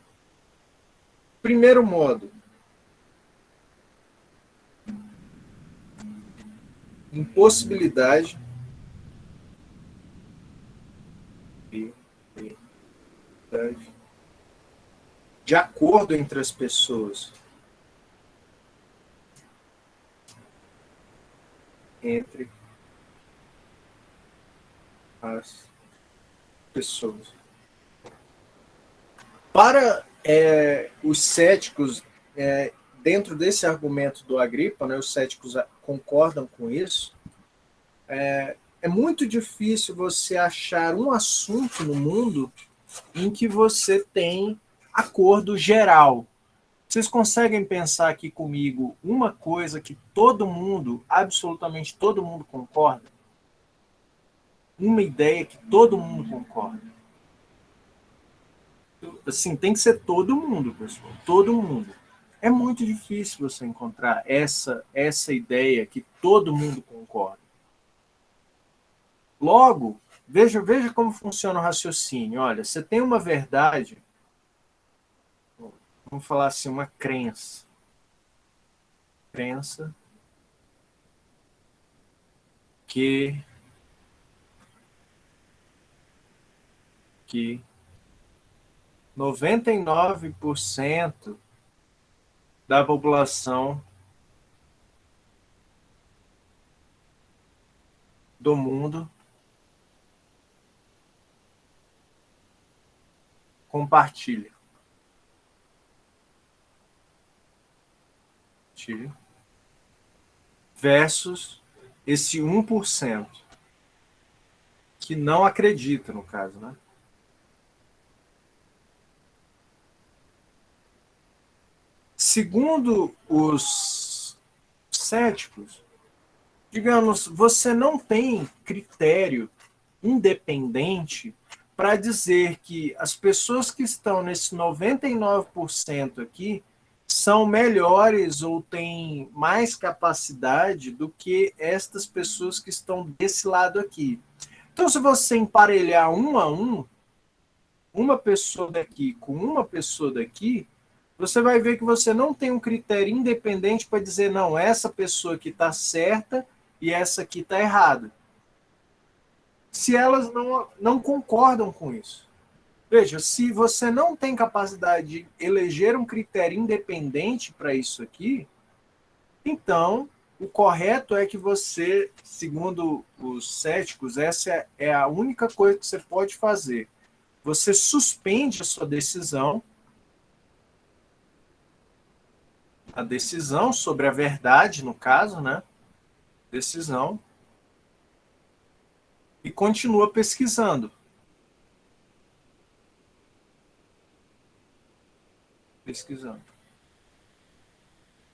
Primeiro modo, impossibilidade de acordo entre as pessoas. Entre as pessoas. Para os céticos, dentro desse argumento do Agripa, né, os céticos concordam com isso, é muito difícil você achar um assunto no mundo em que você tem acordo geral. Vocês conseguem pensar aqui comigo uma coisa que todo mundo, absolutamente todo mundo concorda? Uma ideia que todo mundo concorda? Assim, tem que ser todo mundo, pessoal. Todo mundo. É muito difícil você encontrar essa ideia que todo mundo concorda. Logo, veja como funciona o raciocínio. Olha, você tem uma verdade, vamos falar assim, uma crença. Crença que 99% da população do mundo compartilha. Versus esse 1% que não acredita, no caso, né? Segundo os céticos, digamos, você não tem critério independente para dizer que as pessoas que estão nesse 99% aqui são melhores ou têm mais capacidade do que estas pessoas que estão desse lado aqui. Então, se você emparelhar um a um, uma pessoa daqui com uma pessoa daqui, você vai ver que você não tem um critério independente para dizer, não, essa pessoa aqui está certa e essa aqui está errada. Se elas não concordam com isso. Veja, se você não tem capacidade de eleger um critério independente para isso aqui, então o correto é que você, segundo os céticos, essa é a única coisa que você pode fazer. Você suspende a sua decisão, a decisão sobre a verdade, no caso, né? Decisão, e continua pesquisando.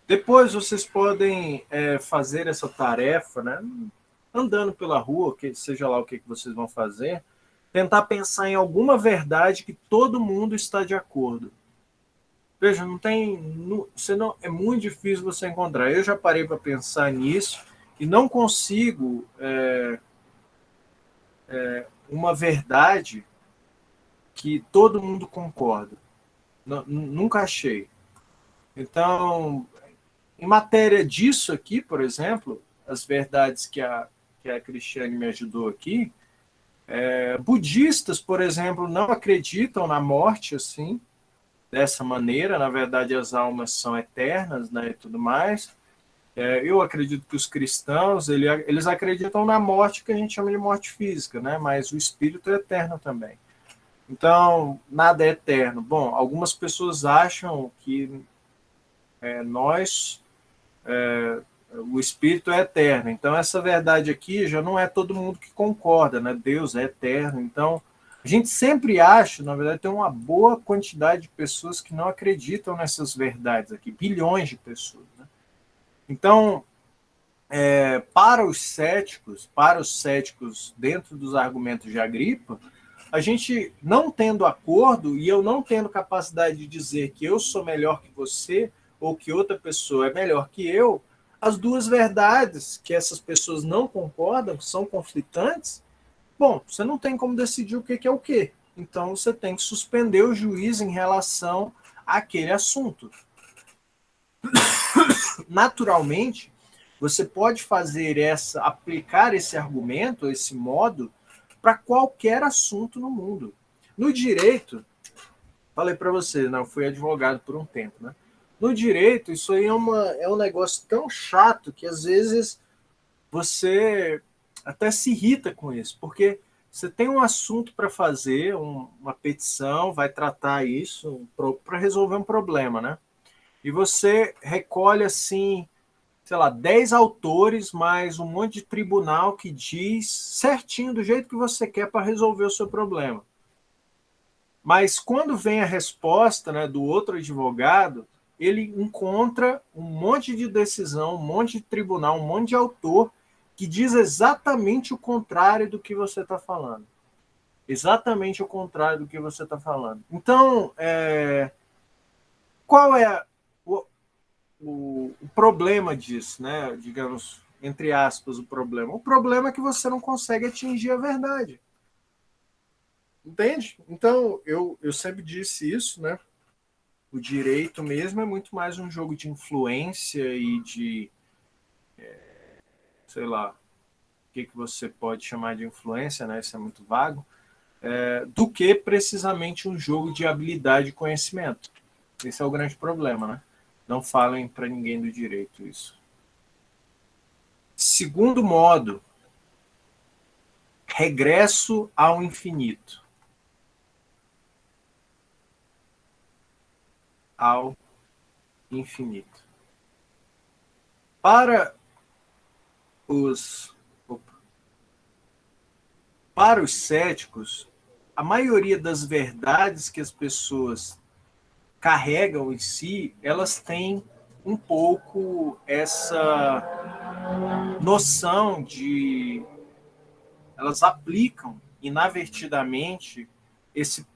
Depois vocês podem fazer essa tarefa, né? Andando pela rua, que seja lá o que vocês vão fazer, tentar pensar em alguma verdade que todo mundo está de acordo. Veja, não tem, é muito difícil você encontrar. Eu já parei para pensar nisso e não consigo uma verdade que todo mundo concorda. Nunca achei. Então, em matéria disso aqui, por exemplo, as verdades que a Cristiane me ajudou aqui, budistas, por exemplo, não acreditam na morte assim, dessa maneira. Na verdade, as almas são eternas, né, e tudo mais. Eu acredito que os cristãos, eles acreditam na morte que a gente chama de morte física, né, mas o espírito é eterno também. Então, nada é eterno. Bom, algumas pessoas acham que o espírito é eterno. Então, essa verdade aqui já não é todo mundo que concorda, né? Deus é eterno. Então, a gente sempre acha, na verdade, tem uma boa quantidade de pessoas que não acreditam nessas verdades aqui, bilhões de pessoas. Né? Então, para os céticos dentro dos argumentos de Agripa, a gente não tendo acordo e eu não tendo capacidade de dizer que eu sou melhor que você ou que outra pessoa é melhor que eu, as duas verdades que essas pessoas não concordam, que são conflitantes, bom, você não tem como decidir o que é o quê. Então você tem que suspender o juízo em relação àquele assunto. Naturalmente, você pode aplicar esse argumento, esse modo, para qualquer assunto no mundo. No direito, falei para você, não, fui advogado por um tempo, né? No direito, isso aí é um negócio tão chato que às vezes você até se irrita com isso, porque você tem um assunto para fazer, uma petição, vai tratar isso para resolver um problema, né? E você recolhe assim, sei lá, 10 autores, mais um monte de tribunal que diz certinho do jeito que você quer para resolver o seu problema. Mas quando vem a resposta, né, do outro advogado, ele encontra um monte de decisão, um monte de tribunal, um monte de autor que diz exatamente o contrário do que você está falando. Exatamente o contrário do que você está falando. Então, qual é o problema disso, né? Digamos, entre aspas, o problema. O problema é que você não consegue atingir a verdade. Entende? Então, eu sempre disse isso, né? O direito mesmo é muito mais um jogo de influência e de, sei lá, o que você pode chamar de influência, né? Isso é muito vago, do que precisamente um jogo de habilidade e conhecimento. Esse é o grande problema, né? Não falem para ninguém do direito isso. Segundo modo, regresso ao infinito. Ao infinito. Para os, para os céticos, a maioria das verdades que as pessoas carregam em si, elas têm um pouco essa noção de. Elas aplicam inadvertidamente esse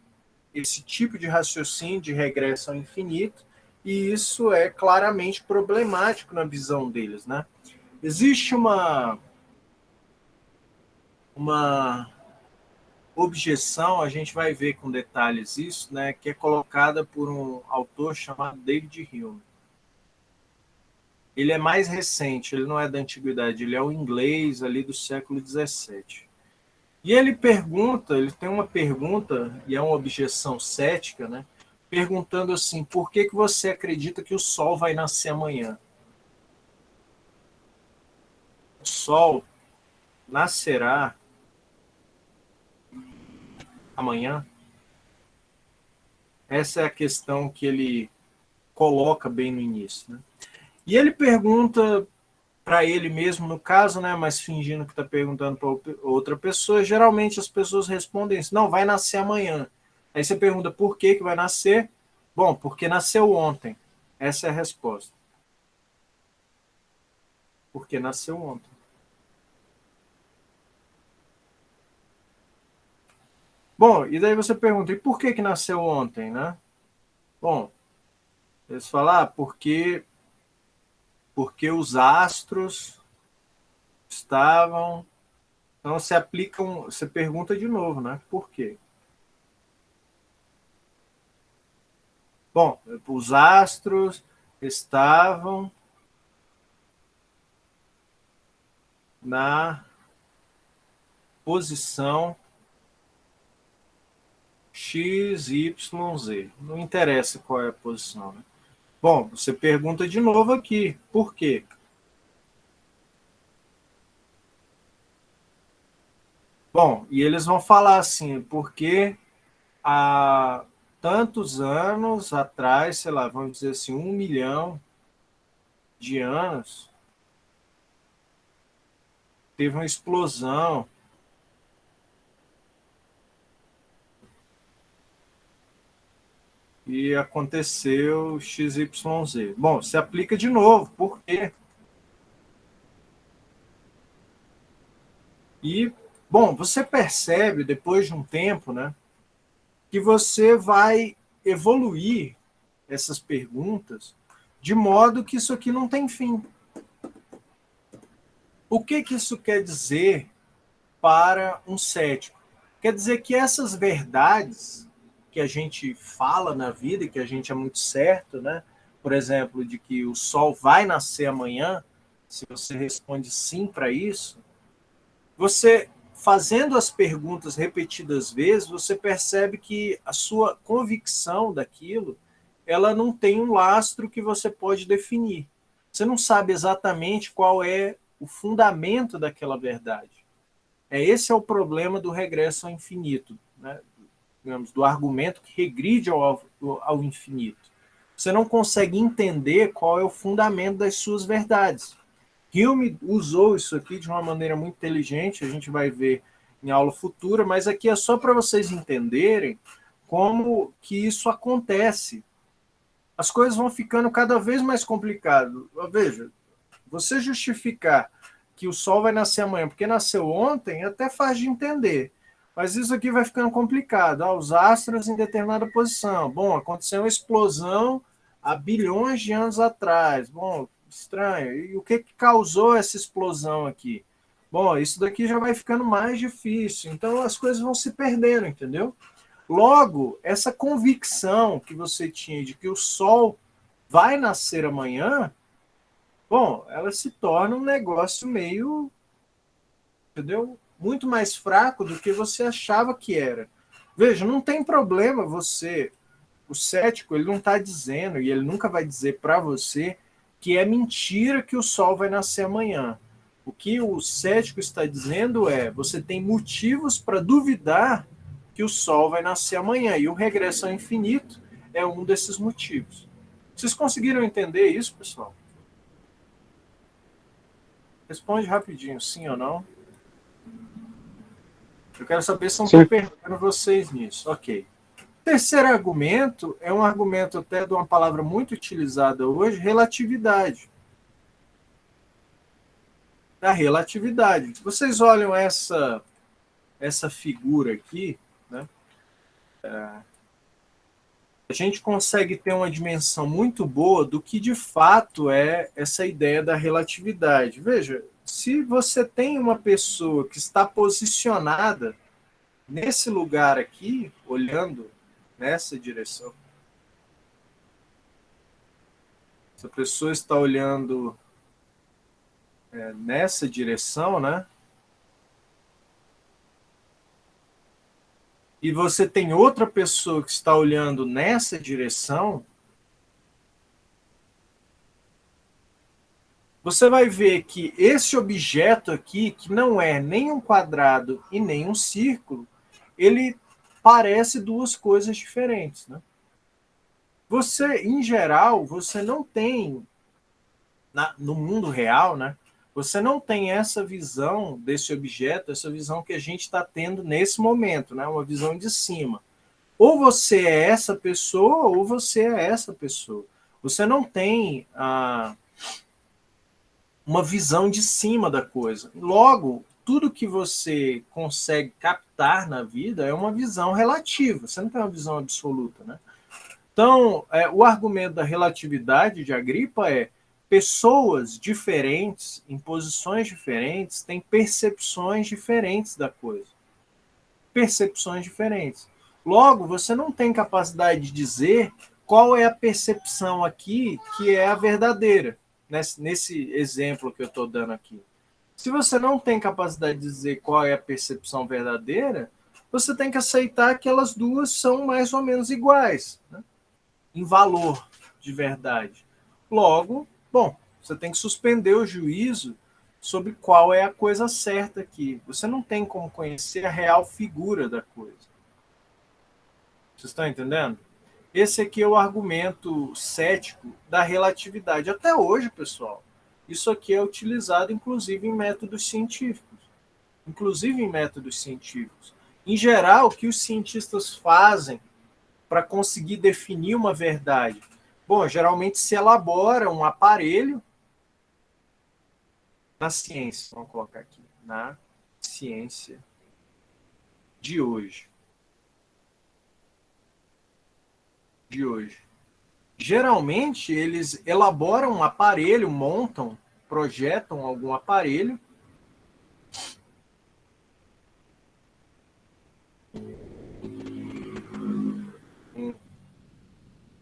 tipo de raciocínio de regresso ao infinito, e isso é claramente problemático na visão deles, né? Existe uma objeção, a gente vai ver com detalhes isso, né, que é colocada por um autor chamado David Hume. Ele é mais recente, ele não é da antiguidade, ele é o inglês ali do século XVII. E ele pergunta, ele tem uma pergunta, e é uma objeção cética, né, perguntando assim, por que você acredita que o sol vai nascer amanhã? O sol nascerá amanhã? Essa é a questão que ele coloca bem no início, né? E ele pergunta para ele mesmo, no caso, né, mas fingindo que está perguntando para outra pessoa, geralmente as pessoas respondem isso, não, vai nascer amanhã. Aí você pergunta por que vai nascer? Bom, porque nasceu ontem. Essa é a resposta. Porque nasceu ontem. Bom, e daí você pergunta, e por que nasceu ontem, né? Bom, eles falam, porque os astros estavam. Então você aplica você pergunta de novo, né? Por quê? Bom, os astros estavam na posição X, Y, Z. Não interessa qual é a posição, né? Bom, você pergunta de novo aqui, por quê? Bom, e eles vão falar assim, porque há tantos anos atrás, sei lá, vamos dizer assim, 1 milhão de anos, teve uma explosão e aconteceu XYZ. Bom, se aplica de novo, por quê? E, bom, você percebe depois de um tempo, né, que você vai evoluir essas perguntas de modo que isso aqui não tem fim. O que isso quer dizer para um cético? Quer dizer que essas verdades que a gente fala na vida e que a gente é muito certo, né? Por exemplo, de que o sol vai nascer amanhã, se você responde sim para isso, você fazendo as perguntas repetidas vezes, você percebe que a sua convicção daquilo, ela não tem um lastro que você pode definir. Você não sabe exatamente qual é o fundamento daquela verdade. Esse é o problema do regresso ao infinito, né? Digamos, do argumento que regride ao infinito. Você não consegue entender qual é o fundamento das suas verdades. Hume usou isso aqui de uma maneira muito inteligente, a gente vai ver em aula futura, mas aqui é só para vocês entenderem como que isso acontece. As coisas vão ficando cada vez mais complicadas. Veja, você justificar que o sol vai nascer amanhã porque nasceu ontem, até faz de entender. Mas isso aqui vai ficando complicado. Os astros em determinada posição. Bom, aconteceu uma explosão há bilhões de anos atrás. Bom, estranho. E o que causou essa explosão aqui? Bom, isso daqui já vai ficando mais difícil. Então as coisas vão se perdendo, entendeu? Logo, essa convicção que você tinha de que o sol vai nascer amanhã, bom, ela se torna um negócio meio, entendeu? Muito mais fraco do que você achava que era. Veja, não tem problema você, o cético, ele não está dizendo, e ele nunca vai dizer para você, que é mentira que o sol vai nascer amanhã. O que o cético está dizendo é, você tem motivos para duvidar que o sol vai nascer amanhã, e o regresso ao infinito é um desses motivos. Vocês conseguiram entender isso, pessoal? Responde rapidinho, sim ou não. Eu quero saber se não estou Sim. perdendo vocês nisso. Ok. Terceiro argumento é um argumento até de uma palavra muito utilizada hoje, relatividade. Da relatividade. Vocês olham essa figura aqui, né? A gente consegue ter uma dimensão muito boa do que de fato é essa ideia da relatividade. Veja, se você tem uma pessoa que está posicionada nesse lugar aqui, olhando nessa direção, essa pessoa está olhando nessa direção, né? E você tem outra pessoa que está olhando nessa direção, você vai ver que esse objeto aqui, que não é nem um quadrado e nem um círculo, ele parece duas coisas diferentes, né? Você, em geral, você não tem, no mundo real, né? Você não tem essa visão desse objeto, essa visão que a gente está tendo nesse momento, né? Uma visão de cima. Ou você é essa pessoa, ou você é essa pessoa. Você não tem uma visão de cima da coisa. Logo, tudo que você consegue captar na vida é uma visão relativa. Você não tem uma visão absoluta, né? Então, o argumento da relatividade de Agripa é pessoas diferentes, em posições diferentes, têm percepções diferentes da coisa. Percepções diferentes. Logo, você não tem capacidade de dizer qual é a percepção aqui que é a verdadeira, nesse exemplo que eu estou dando aqui. Se você não tem capacidade de dizer qual é a percepção verdadeira, você tem que aceitar que elas duas são mais ou menos iguais, né? Em valor de verdade. Logo, bom, você tem que suspender o juízo sobre qual é a coisa certa aqui. Você não tem como conhecer a real figura da coisa. Vocês estão entendendo? Esse aqui é o argumento cético da relatividade. Até hoje, pessoal, isso aqui é utilizado inclusive em métodos científicos. Inclusive em métodos científicos. Em geral, o que os cientistas fazem para conseguir definir uma verdade? Bom, geralmente se elabora um aparelho na ciência, vamos colocar aqui, na ciência de hoje. Geralmente, eles elaboram um aparelho, montam, projetam algum aparelho, um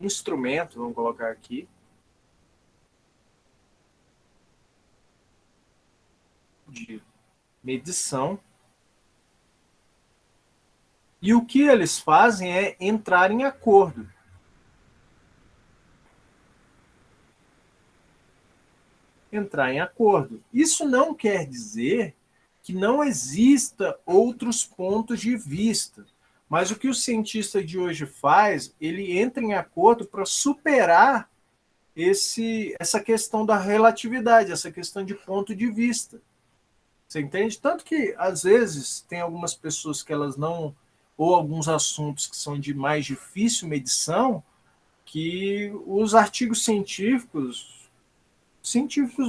instrumento, vamos colocar aqui, de medição. E o que eles fazem é entrar em acordo. Entrar em acordo. Isso não quer dizer que não exista outros pontos de vista. Mas o que o cientista de hoje faz, ele entra em acordo para superar essa questão da relatividade, essa questão de ponto de vista. Você entende? Tanto que, às vezes, tem algumas pessoas que elas não, ou alguns assuntos que são de mais difícil medição, que os artigos científicos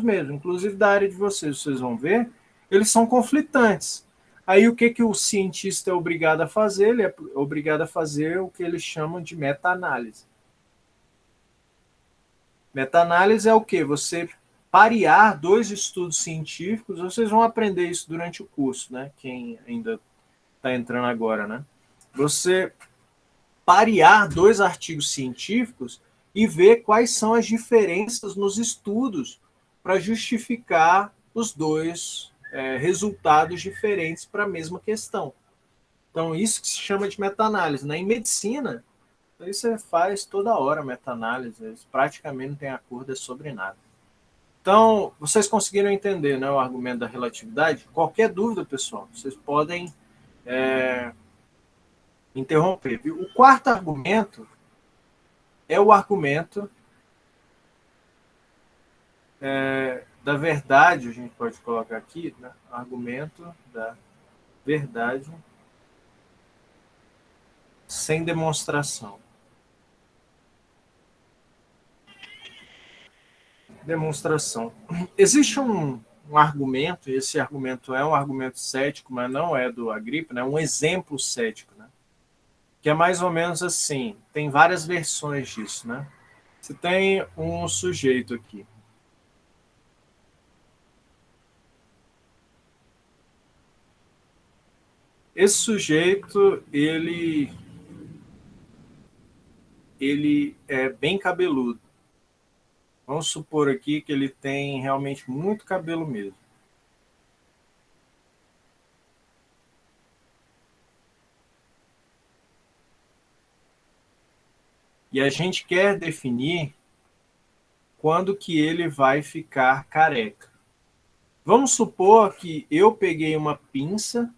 mesmo, inclusive da área de vocês vão ver, eles são conflitantes. Aí o que o cientista é obrigado a fazer? Ele é obrigado a fazer o que eles chamam de meta-análise. Meta-análise é o quê? Você parear dois estudos científicos. Vocês vão aprender isso durante o curso, né? Quem ainda está entrando agora, né? Você parear dois artigos científicos e ver quais são as diferenças nos estudos para justificar os dois resultados diferentes para a mesma questão. Então, isso que se chama de meta-análise, né? Em medicina, isso você faz toda hora meta-análise, praticamente não tem acordo sobre nada. Então, vocês conseguiram entender, né, o argumento da relatividade? Qualquer dúvida, pessoal, vocês podem interromper. Viu? O quarto argumento é o argumento da verdade, a gente pode colocar aqui, né? Argumento da verdade sem demonstração. Demonstração. Existe um argumento, e esse argumento é um argumento cético, mas não é do Agripa, né? Um exemplo cético, né? Que é mais ou menos assim, tem várias versões disso, né? Você tem um sujeito aqui. Esse sujeito, ele é bem cabeludo. Vamos supor aqui que ele tem realmente muito cabelo mesmo. E a gente quer definir quando que ele vai ficar careca. Vamos supor que eu peguei uma pinça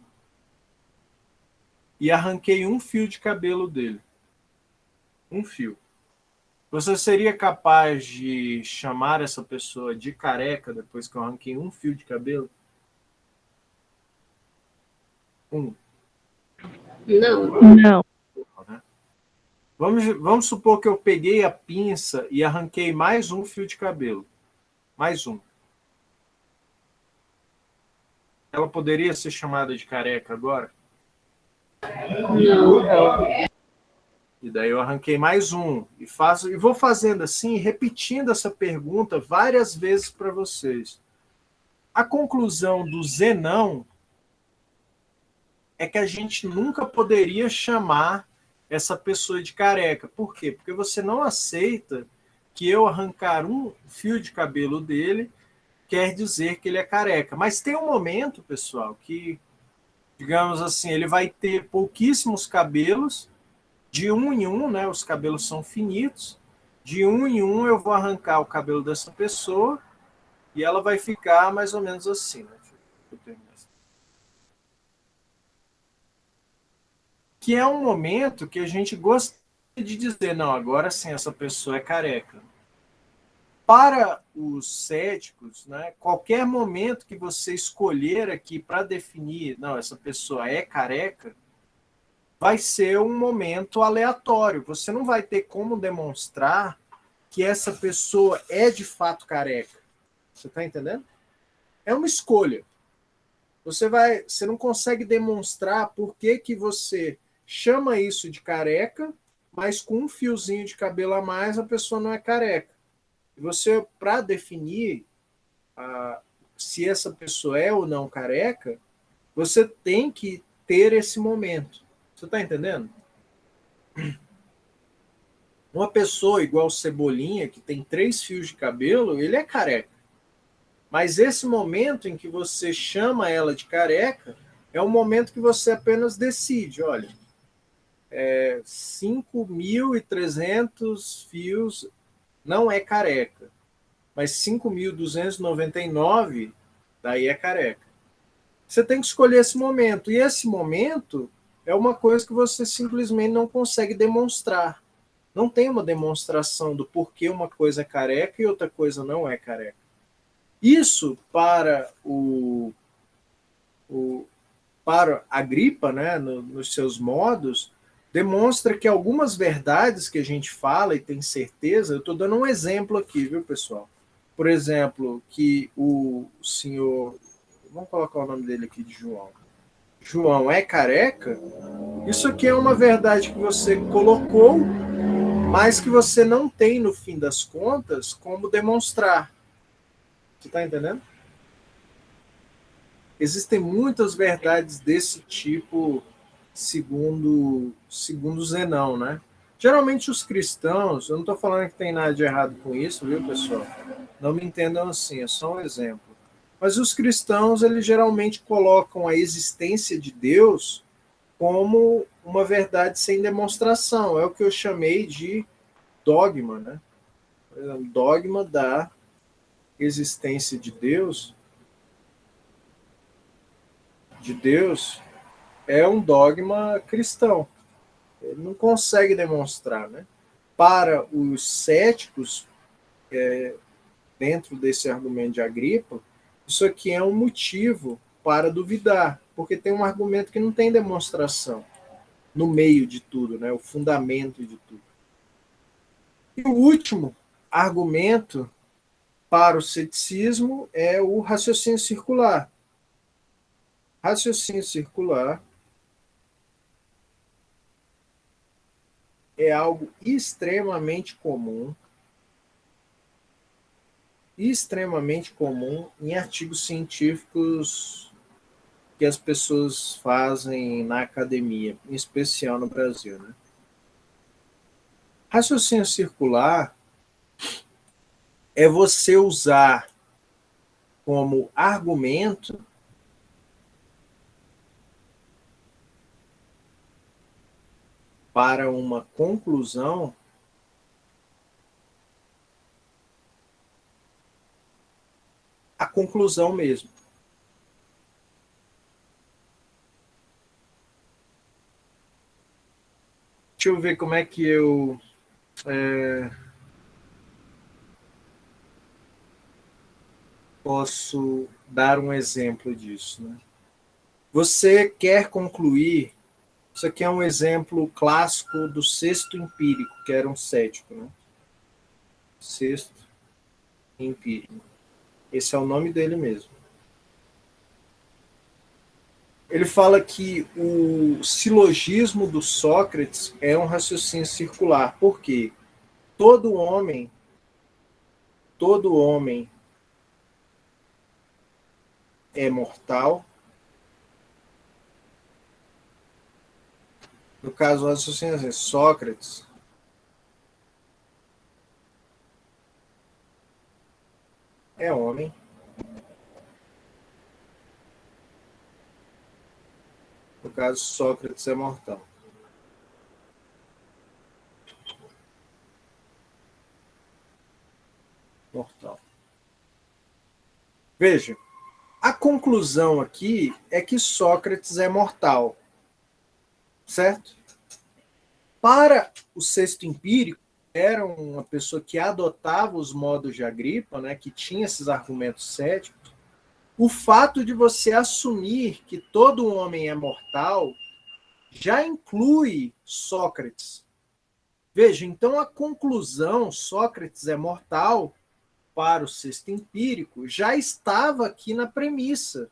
e arranquei um fio de cabelo dele. Um fio. Você seria capaz de chamar essa pessoa de careca depois que eu arranquei um fio de cabelo? Não. Vamos supor que eu peguei a pinça e arranquei mais um fio de cabelo. Mais um. Ela poderia ser chamada de careca agora? Não. E daí eu arranquei mais um. E vou fazendo assim, repetindo essa pergunta várias vezes para vocês. A conclusão do Zenão é que a gente nunca poderia chamar essa pessoa de careca. Por quê? Porque você não aceita que eu arrancar um fio de cabelo dele quer dizer que ele é careca. Mas tem um momento, pessoal, que, digamos assim, ele vai ter pouquíssimos cabelos, de um em um, né? Os cabelos são finitos, de um em um eu vou arrancar o cabelo dessa pessoa e ela vai ficar mais ou menos assim, né? Deixa eu terminar. Que é um momento que a gente gostaria de dizer, não, agora sim, essa pessoa é careca. Para os céticos, né, qualquer momento que você escolher aqui para definir, não, essa pessoa é careca, vai ser um momento aleatório. Você não vai ter como demonstrar que essa pessoa é de fato careca. Você está entendendo? É uma escolha. Você não consegue demonstrar por que você chama isso de careca, mas com um fiozinho de cabelo a mais a pessoa não é careca. E você, para definir se essa pessoa é ou não careca, você tem que ter esse momento. Você está entendendo? Uma pessoa igual Cebolinha, que tem 3 fios de cabelo, ele é careca. Mas esse momento em que você chama ela de careca é um momento que você apenas decide, olha, 5.300 fios não é careca, mas 5.299 daí é careca. Você tem que escolher esse momento, e esse momento é uma coisa que você simplesmente não consegue demonstrar. Não tem uma demonstração do porquê uma coisa é careca e outra coisa não é careca. Isso para para a Agripa, né, nos seus modos, demonstra que algumas verdades que a gente fala e tem certeza, eu estou dando um exemplo aqui, viu, pessoal? Por exemplo, que o senhor, vamos colocar o nome dele aqui de João. João é careca, isso aqui é uma verdade que você colocou, mas que você não tem, no fim das contas, como demonstrar. Você está entendendo? Existem muitas verdades desse tipo, segundo Zenão, né? Geralmente os cristãos, eu não estou falando que tem nada de errado com isso, viu, pessoal? Não me entendam assim, é só um exemplo. Mas os cristãos, eles geralmente colocam a existência de Deus como uma verdade sem demonstração. É o que eu chamei de dogma, né? Por exemplo, dogma da existência de Deus é um dogma cristão. Ele não consegue demonstrar, né? Para os céticos, dentro desse argumento de Agripa, isso aqui é um motivo para duvidar, porque tem um argumento que não tem demonstração no meio de tudo, né? O fundamento de tudo. E o último argumento para o ceticismo é o raciocínio circular. Raciocínio circular é algo extremamente comum em artigos científicos que as pessoas fazem na academia, em especial no Brasil, né? Raciocínio circular é você usar como argumento para uma conclusão a conclusão mesmo. Deixa eu ver como é que eu posso dar um exemplo disso, né? Você quer concluir. Isso aqui é um exemplo clássico do sexto empírico, que era um cético, né? Sexto empírico. Esse é o nome dele mesmo. Ele fala que o silogismo do Sócrates é um raciocínio circular. Por quê? Todo homem é mortal. No caso, o raciocínio é Sócrates é homem. No caso, Sócrates é mortal. Mortal. Veja, a conclusão aqui é que Sócrates é mortal, certo? Para o sexto empírico, era uma pessoa que adotava os modos de Agripa, né, que tinha esses argumentos céticos. O fato de você assumir que todo homem é mortal já inclui Sócrates. Veja, então a conclusão, Sócrates é mortal, para o sexto empírico, já estava aqui na premissa.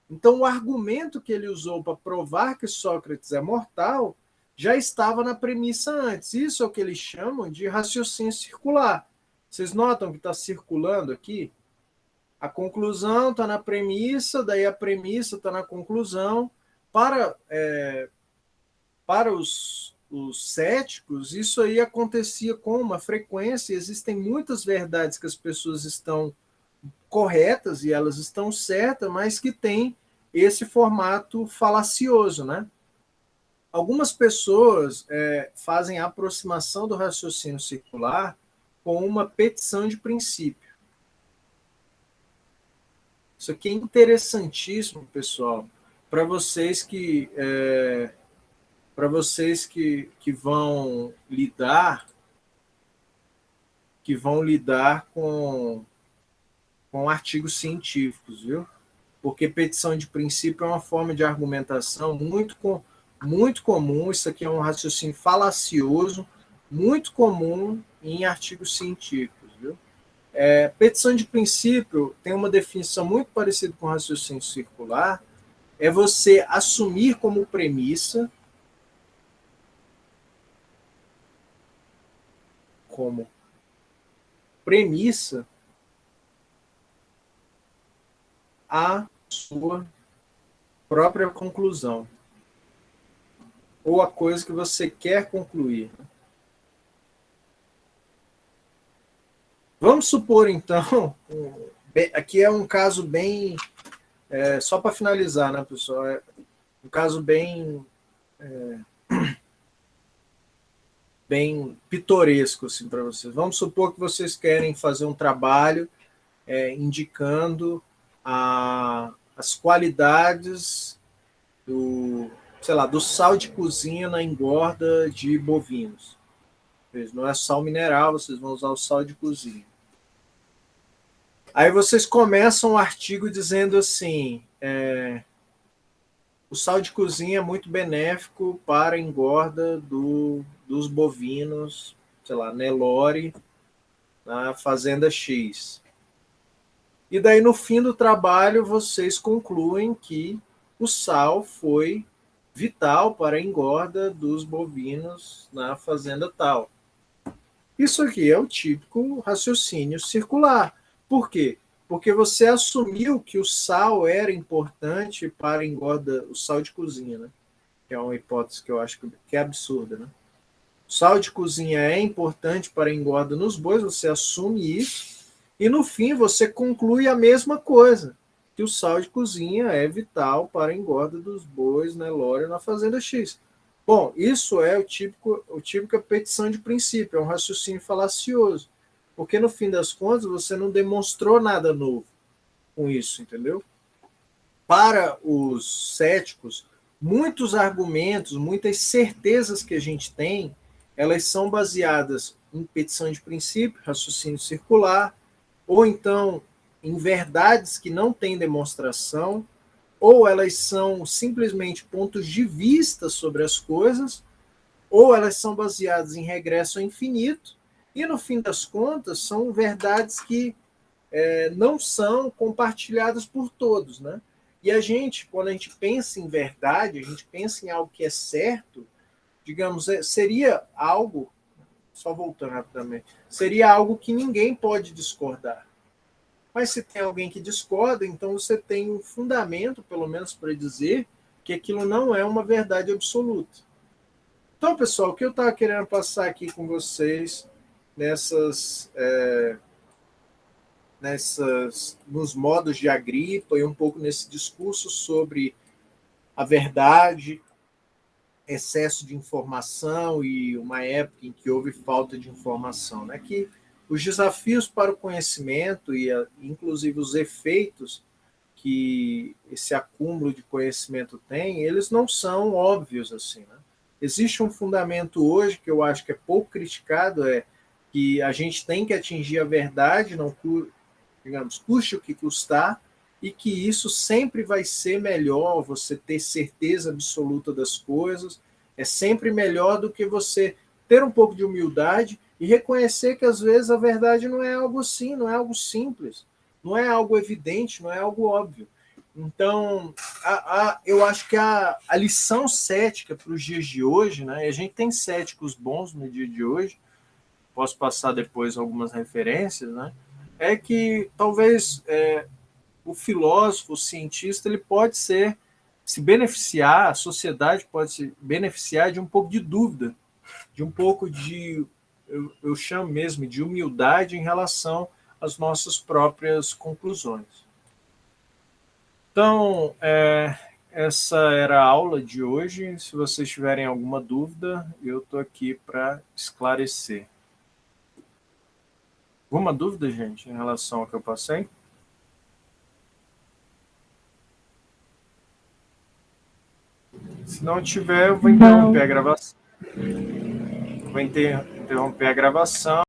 Então, o argumento que ele usou para provar que Sócrates é mortal já estava na premissa antes. Isso é o que eles chamam de raciocínio circular. Vocês notam que está circulando aqui? A conclusão está na premissa, daí a premissa está na conclusão. Para os céticos, isso aí acontecia com uma frequência. Existem muitas verdades que as pessoas estão corretas e elas estão certas, mas que tem esse formato falacioso, né? Algumas pessoas fazem a aproximação do raciocínio circular com uma petição de princípio. Isso aqui é interessantíssimo, pessoal, para vocês que vão lidar com artigos científicos, viu? Porque petição de princípio é uma forma de argumentação muito comum. Isso aqui é um raciocínio falacioso, muito comum em artigos científicos, viu? Petição de princípio tem uma definição muito parecida com raciocínio circular. É você assumir como premissa, à sua própria conclusão, ou a coisa que você quer concluir. Vamos supor, então, aqui é um caso bem, só para finalizar, né, pessoal, é um caso bem pitoresco assim, para vocês. Vamos supor que vocês querem fazer um trabalho indicando as qualidades do sal de cozinha na engorda de bovinos. Não é sal mineral, vocês vão usar o sal de cozinha. Aí vocês começam o artigo dizendo assim, o sal de cozinha é muito benéfico para a engorda dos bovinos, Nelore, na fazenda X. E daí, no fim do trabalho, vocês concluem que o sal foi vital para a engorda dos bovinos na fazenda tal. Isso aqui é o típico raciocínio circular. Por quê? Porque você assumiu que o sal era importante para a engorda, o sal de cozinha, né? Que é uma hipótese que eu acho que é absurda, né? O sal de cozinha é importante para a engorda nos bois, você assume isso, e no fim você conclui a mesma coisa, que o sal de cozinha é vital para a engorda dos bois, né, Nelore, na fazenda X. Bom, isso é o típica petição de princípio, é um raciocínio falacioso, porque no fim das contas você não demonstrou nada novo com isso, entendeu? Para os céticos, muitos argumentos, muitas certezas que a gente tem, elas são baseadas em petição de princípio, raciocínio circular, ou então em verdades que não têm demonstração, ou elas são simplesmente pontos de vista sobre as coisas, ou elas são baseadas em regresso ao infinito, e no fim das contas são verdades que não são compartilhadas por todos, né? E a gente, quando a gente pensa em verdade, a gente pensa em algo que é certo, digamos, seria algo, só voltando rapidamente, seria algo que ninguém pode discordar. Mas se tem alguém que discorda, então você tem um fundamento, pelo menos, para dizer que aquilo não é uma verdade absoluta. Então, pessoal, o que eu estava querendo passar aqui com vocês nos modos de Agripa e um pouco nesse discurso sobre a verdade, excesso de informação e uma época em que houve falta de informação, né? Que os desafios para o conhecimento e inclusive os efeitos que esse acúmulo de conhecimento tem, eles não são óbvios assim, né? Existe um fundamento hoje que eu acho que é pouco criticado, que a gente tem que atingir a verdade, não, digamos, custe o que custar, e que isso sempre vai ser melhor, você ter certeza absoluta das coisas, é sempre melhor do que você ter um pouco de humildade e reconhecer que às vezes a verdade não é algo assim, não é algo simples, não é algo evidente, não é algo óbvio. Então, eu acho que a lição cética para os dias de hoje, né, e a gente tem céticos bons no dia de hoje, posso passar depois algumas referências, né, é que talvez o filósofo, o cientista, ele pode se beneficiar, a sociedade pode se beneficiar de um pouco de dúvida, de um pouco de, eu chamo mesmo de humildade em relação às nossas próprias conclusões. Então, essa era a aula de hoje. Se vocês tiverem alguma dúvida, eu estou aqui para esclarecer. Alguma dúvida, gente, em relação ao que eu passei? Se não tiver, eu vou interromper a gravação. Vou interromper a gravação.